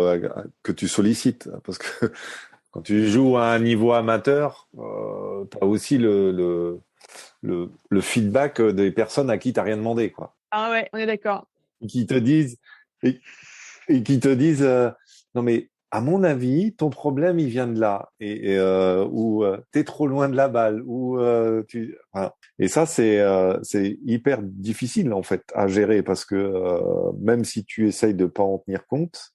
que tu sollicites, parce que quand tu joues à un niveau amateur, tu as aussi le feedback des personnes à qui tu n'as rien demandé, quoi. Ah ouais, on est d'accord. Et qui te disent, non mais à mon avis, ton problème il vient de là, ou t'es trop loin de la balle, ou voilà. Et ça c'est hyper difficile en fait à gérer parce que même si tu essayes de pas en tenir compte,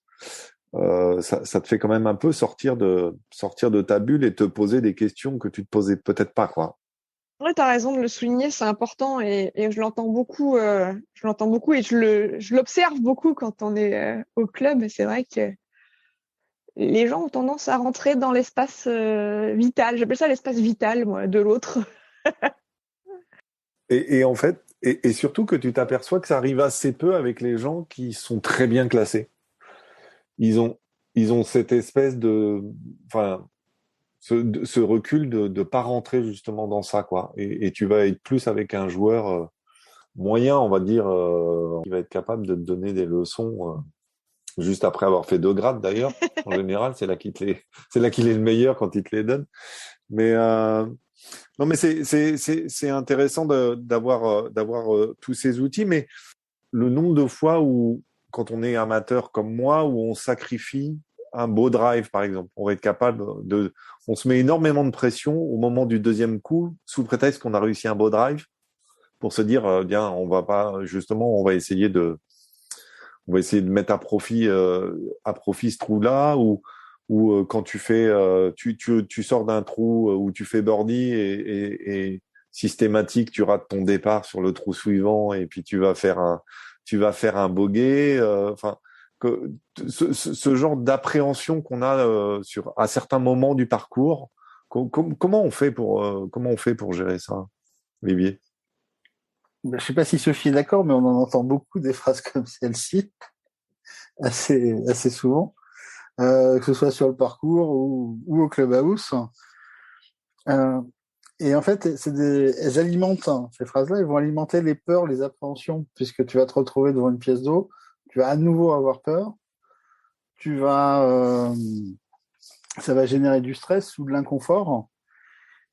ça te fait quand même un peu sortir de ta bulle et te poser des questions que tu te posais peut-être pas, quoi. Ouais, t'as raison de le souligner, c'est important et je l'entends beaucoup, et je l'observe beaucoup quand on est au club. Et c'est vrai que les gens ont tendance à rentrer dans l'espace vital. J'appelle ça l'espace vital, moi, de l'autre. Et en fait, et surtout que tu t'aperçois que ça arrive assez peu avec les gens qui sont très bien classés. Ils ont cette espèce enfin, ce recul de pas rentrer justement dans ça, quoi. Et tu vas être plus avec un joueur moyen, on va dire, qui va être capable de te donner des leçons juste après avoir fait 2 grades d'ailleurs. En général, c'est là qu'il est le meilleur quand il te les donne. Mais non, mais c'est intéressant d'avoir tous ces outils, mais le nombre de fois où, quand on est amateur comme moi, où on sacrifie un beau drive, par exemple, on va être capable on se met énormément de pression au moment du deuxième coup, sous prétexte qu'on a réussi un beau drive, pour se dire, bien, on va essayer de mettre à profit ce trou-là, ou quand tu fais, tu sors d'un trou où tu fais birdie et systématique, tu rates ton départ sur le trou suivant et puis tu vas faire un bogey. Enfin, ce genre d'appréhension qu'on a à certains moments du parcours. Comment on fait pour gérer ça, Olivier? Je sais pas si Sophie est d'accord, mais on en entend beaucoup des phrases comme celle-ci, assez souvent, que ce soit sur le parcours ou au clubhouse. Et en fait, elles alimentent, ces phrases-là, elles vont alimenter les peurs, les appréhensions, puisque tu vas te retrouver devant une pièce d'eau, tu vas à nouveau avoir peur, ça va générer du stress ou de l'inconfort,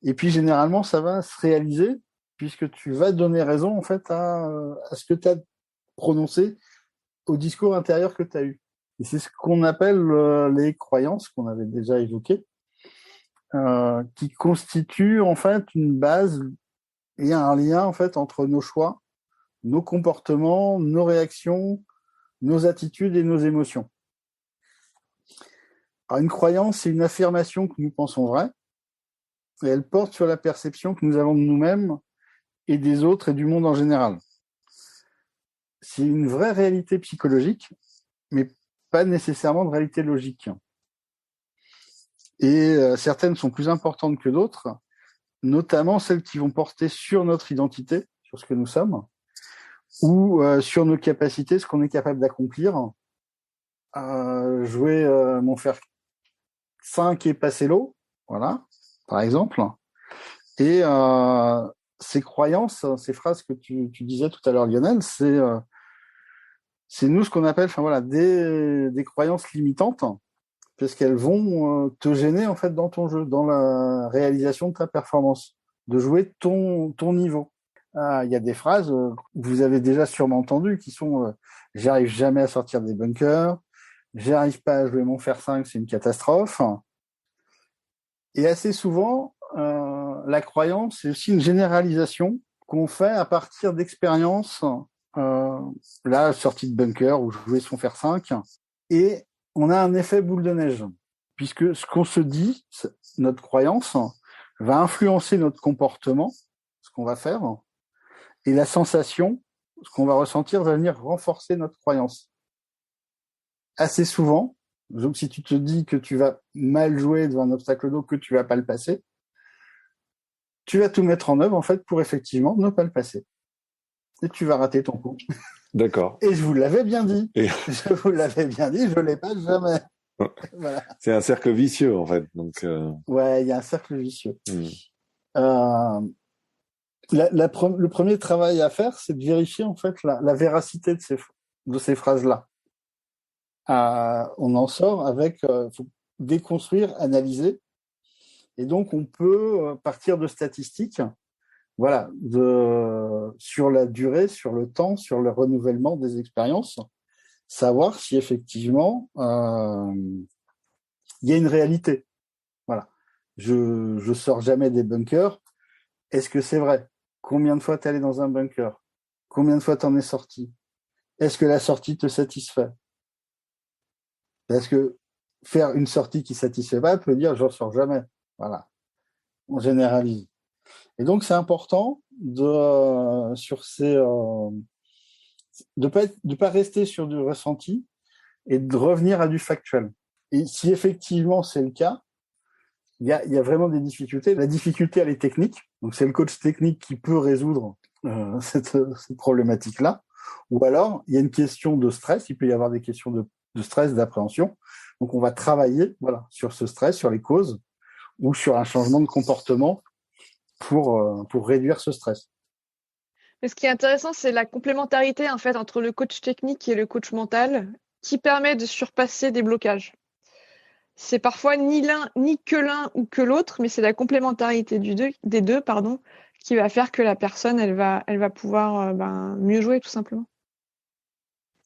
et puis généralement, ça va se réaliser, puisque tu vas donner raison, en fait, à ce que tu as prononcé, au discours intérieur que tu as eu. Et c'est ce qu'on appelle les croyances, qu'on avait déjà évoquées, qui constituent en fait une base et un lien en fait entre nos choix, nos comportements, nos réactions, nos attitudes et nos émotions. Alors, une croyance, c'est une affirmation que nous pensons vraie, et elle porte sur la perception que nous avons de nous-mêmes et des autres et du monde en général. C'est une vraie réalité psychologique, mais pas nécessairement de réalité logique. Et certaines sont plus importantes que d'autres, notamment celles qui vont porter sur notre identité, sur ce que nous sommes, ou sur nos capacités, ce qu'on est capable d'accomplir. Jouer mon fer 5 et passer l'eau, voilà, par exemple. Et ces croyances, ces phrases que tu disais tout à l'heure, Lionel, c'est nous ce qu'on appelle, des croyances limitantes, parce qu'elles vont te gêner en fait dans ton jeu, dans la réalisation de ta performance, de jouer ton niveau. Il y a des phrases que vous avez déjà sûrement entendues qui sont j'arrive jamais à sortir des bunkers, j'arrive pas à jouer mon fer 5, c'est une catastrophe. Et assez souvent, la croyance, c'est aussi une généralisation qu'on fait à partir d'expériences, là, sortie de bunker ou jouer son fer 5, et on a un effet boule de neige, puisque ce qu'on se dit, notre croyance, va influencer notre comportement, ce qu'on va faire, et la sensation, ce qu'on va ressentir, va venir renforcer notre croyance. Assez souvent, donc si tu te dis que tu vas mal jouer devant un obstacle d'eau, que tu vas pas le passer, tu vas tout mettre en œuvre en fait pour effectivement ne pas le passer. Et tu vas rater ton coup. D'accord. Et je vous l'avais bien dit. Je vous l'avais bien dit, je l'ai pas jamais. Voilà. C'est un cercle vicieux en fait. Donc, ouais, il y a un cercle vicieux. Le premier travail à faire, c'est de vérifier en fait la véracité de ces phrases-là. On en sort avec faut déconstruire, analyser, et donc on peut partir de statistiques, voilà, sur la durée, sur le temps, sur le renouvellement des expériences, savoir si effectivement il y a une réalité. Voilà, je sors jamais des bunkers. Est-ce que c'est vrai? Combien de fois t'es allé dans un bunker? Combien de fois t'en es sorti? Est-ce que la sortie te satisfait? Parce que faire une sortie qui satisfait pas peut dire j'en sors jamais. Voilà. On généralise. Et donc c'est important de pas rester sur du ressenti et de revenir à du factuel. Et si effectivement c'est le cas, il y a vraiment des difficultés. La difficulté, elle est technique. Donc c'est le coach technique qui peut résoudre cette problématique-là. Ou alors il y a une question de stress. Il peut y avoir des questions de stress, d'appréhension. Donc on va travailler, voilà, sur ce stress, sur les causes, ou sur un changement de comportement pour réduire ce stress. Mais ce qui est intéressant, c'est la complémentarité en fait entre le coach technique et le coach mental, qui permet de surpasser des blocages. C'est parfois ni que l'un ou que l'autre, mais c'est la complémentarité des deux, qui va faire que la personne, elle va pouvoir mieux jouer tout simplement.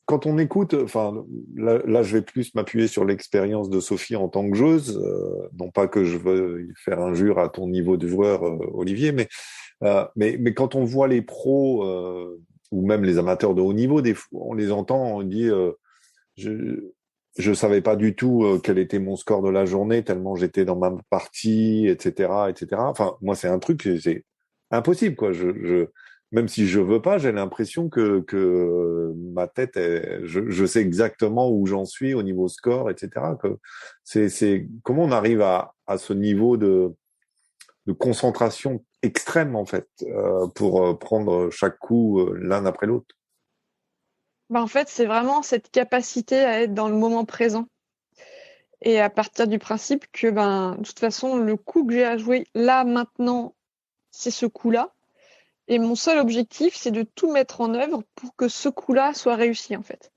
Quand on écoute, enfin là, je vais plus m'appuyer sur l'expérience de Sophie en tant que joueuse, non pas que je veux faire injure à ton niveau de joueur, Olivier, mais quand on voit les pros ou même les amateurs de haut niveau, des fois, on les entend, on dit je savais pas du tout quel était mon score de la journée tellement j'étais dans ma partie, etc., etc. Enfin, moi, c'est un truc, c'est impossible, quoi. même si je veux pas, j'ai l'impression que ma tête, je sais exactement où j'en suis au niveau score, etc. Que c'est comment on arrive à ce niveau de concentration extrême en fait pour prendre chaque coup l'un après l'autre. En fait, c'est vraiment cette capacité à être dans le moment présent. Et à partir du principe que, de toute façon, le coup que j'ai à jouer là, maintenant, c'est ce coup-là. Et mon seul objectif, c'est de tout mettre en œuvre pour que ce coup-là soit réussi, en fait.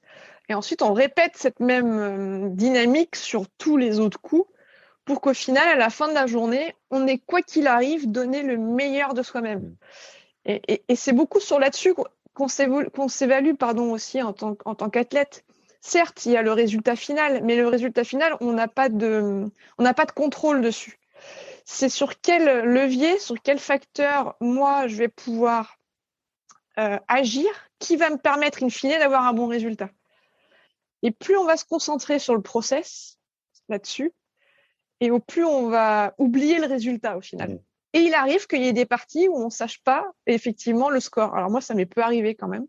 Et ensuite, on répète cette même dynamique sur tous les autres coups pour qu'au final, à la fin de la journée, on ait, quoi qu'il arrive, donné le meilleur de soi-même. Et c'est beaucoup sur là-dessus qu'on s'évalue aussi en tant qu'athlète. Certes, il y a le résultat final, mais le résultat final, on n'a pas de contrôle dessus. C'est sur quel levier, sur quel facteur, moi, je vais pouvoir agir, qui va me permettre, in fine, d'avoir un bon résultat. Et plus on va se concentrer sur le process, là-dessus, et au plus on va oublier le résultat, au final. Et il arrive qu'il y ait des parties où on ne sache pas, effectivement, le score. Alors moi, ça m'est peu arrivé quand même,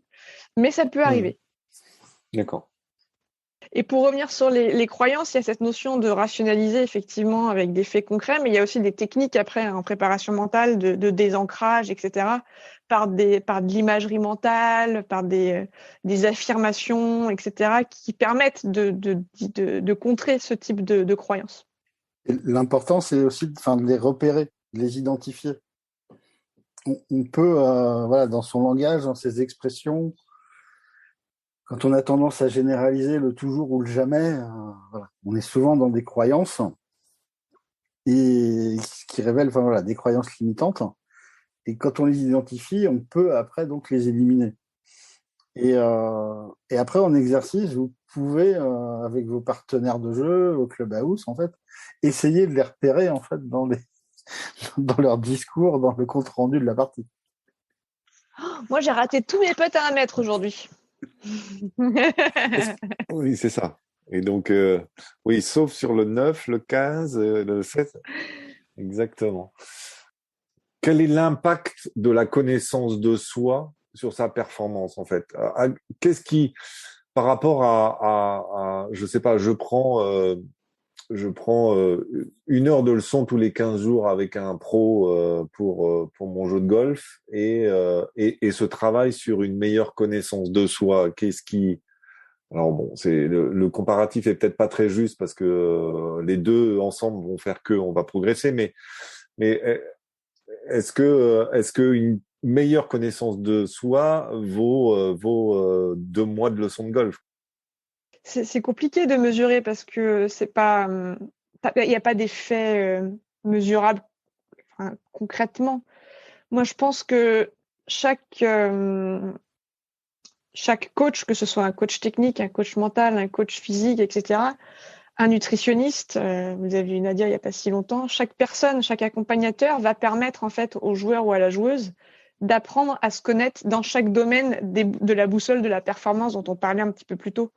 mais ça peut arriver. D'accord. Et pour revenir sur les croyances, il y a cette notion de rationaliser effectivement avec des faits concrets, mais il y a aussi des techniques après en préparation mentale de désancrage, etc., par de l'imagerie mentale, par des affirmations, etc., qui permettent de contrer ce type de croyances. Et l'important, c'est aussi de les repérer, de les identifier. On peut, dans son langage, dans ses expressions, quand on a tendance à généraliser le toujours ou le jamais, on est souvent dans des croyances et qui révèlent des croyances limitantes. Et quand on les identifie, on peut après donc les éliminer. Et après, en exercice, vous pouvez, avec vos partenaires de jeu, au clubhouse, en fait, essayer de les repérer en fait dans leur discours, dans le compte rendu de la partie. Moi, j'ai raté tous mes potes à 1 mètre aujourd'hui. Oui, c'est ça. Et donc, oui, sauf sur le 9, le 15, le 7. Exactement. Quel est l'impact de la connaissance de soi sur sa performance, en fait? Qu'est-ce qui, par rapport à je sais pas, je prends 1 heure de leçon tous les 15 jours avec un pro pour mon jeu de golf et ce travail sur une meilleure connaissance de soi. Qu'est-ce qui... Alors bon, c'est le comparatif est peut-être pas très juste parce que les deux ensemble vont faire que on va progresser, mais est-ce que une meilleure connaissance de soi vaut 2 mois de leçon de golf? C'est compliqué de mesurer parce que c'est pas, il n'y a pas d'effet mesurable concrètement. Moi, je pense que chaque coach, que ce soit un coach technique, un coach mental, un coach physique, etc., un nutritionniste, vous avez eu Nadia il n'y a pas si longtemps, chaque personne, chaque accompagnateur va permettre en fait au joueur ou à la joueuse d'apprendre à se connaître dans chaque domaine de la boussole de la performance dont on parlait un petit peu plus tôt.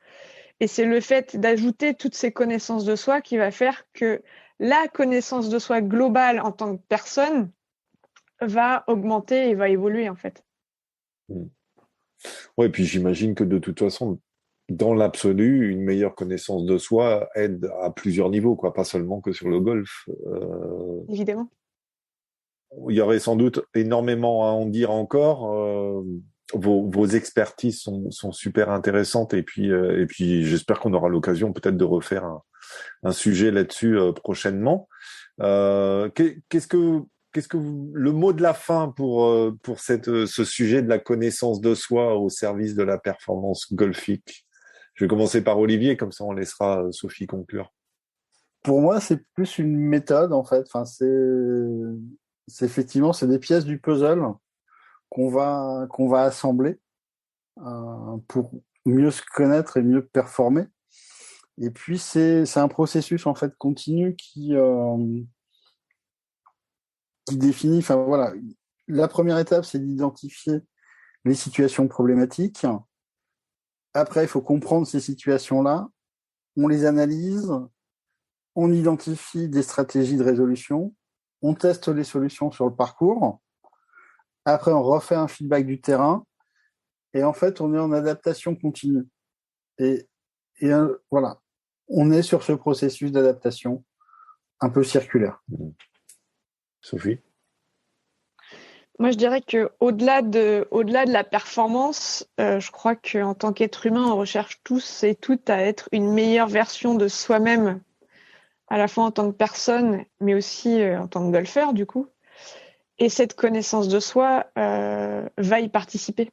Et c'est le fait d'ajouter toutes ces connaissances de soi qui va faire que la connaissance de soi globale en tant que personne va augmenter et va évoluer en fait. Oui, puis j'imagine que de toute façon, dans l'absolu, une meilleure connaissance de soi aide à plusieurs niveaux, quoi, pas seulement que sur le golf. Évidemment. Il y aurait sans doute énormément à en dire encore. Vos expertises sont super intéressantes et puis j'espère qu'on aura l'occasion peut-être de refaire un sujet là-dessus prochainement. Qu'est-ce que le mot de la fin pour ce sujet de la connaissance de soi au service de la performance golfique? Je vais commencer par Olivier, comme ça on laissera Sophie conclure. Pour moi, c'est plus une méthode en fait. C'est effectivement des pièces du puzzle qu'on va assembler pour mieux se connaître et mieux performer. Et puis c'est un processus en fait continu qui définit. La première étape, c'est d'identifier les situations problématiques. Après, il faut comprendre ces situations-là. On les analyse, on identifie des stratégies de résolution, on teste les solutions sur le parcours. Après, on refait un feedback du terrain. Et en fait, on est en adaptation continue. Et voilà, on est sur ce processus d'adaptation un peu circulaire. Sophie? Moi, je dirais que au-delà de la performance, je crois qu'en tant qu'être humain, on recherche tous et toutes à être une meilleure version de soi-même, à la fois en tant que personne, mais aussi en tant que golfeur, du coup. Et cette connaissance de soi va y participer.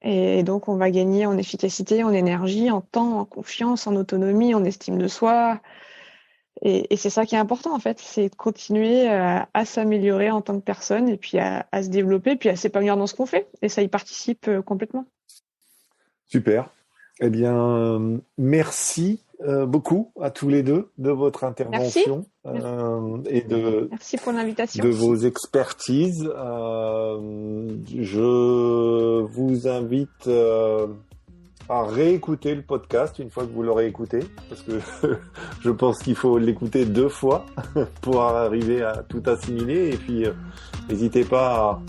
Et donc, on va gagner en efficacité, en énergie, en temps, en confiance, en autonomie, en estime de soi. Et c'est ça qui est important, en fait, c'est de continuer à s'améliorer en tant que personne et puis à se développer, puis à s'épanouir dans ce qu'on fait. Et ça y participe complètement. Super. Eh bien, merci beaucoup à tous les deux de votre intervention Merci pour l'invitation. de vos expertises. Je vous invite à réécouter le podcast une fois que vous l'aurez écouté, parce que je pense qu'il faut l'écouter 2 fois pour arriver à tout assimiler. Et puis, n'hésitez pas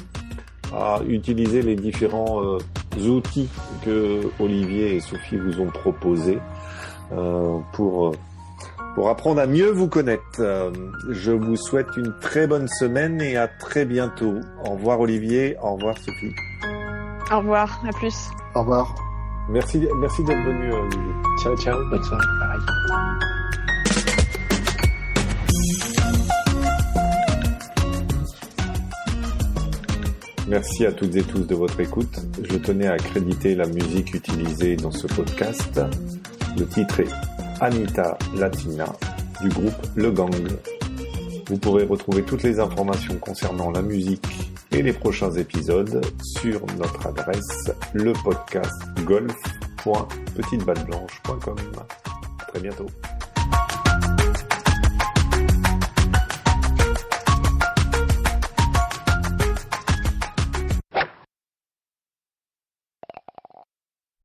à utiliser les différents outils que Olivier et Sophie vous ont proposés pour apprendre à mieux vous connaître. Je vous souhaite une très bonne semaine et à très bientôt. Au revoir Olivier, au revoir Sophie. Au revoir, à plus. Au revoir. Merci d'être venu Olivier. Ciao, ciao, bonne soirée, pareil. Merci à toutes et tous de votre écoute. Je tenais à accréditer la musique utilisée dans ce podcast. Le titre est Anita Latina du groupe Le Gang. Vous pourrez retrouver toutes les informations concernant la musique et les prochains épisodes sur notre adresse lepodcastgolf.petiteballeblanche.com. À très bientôt.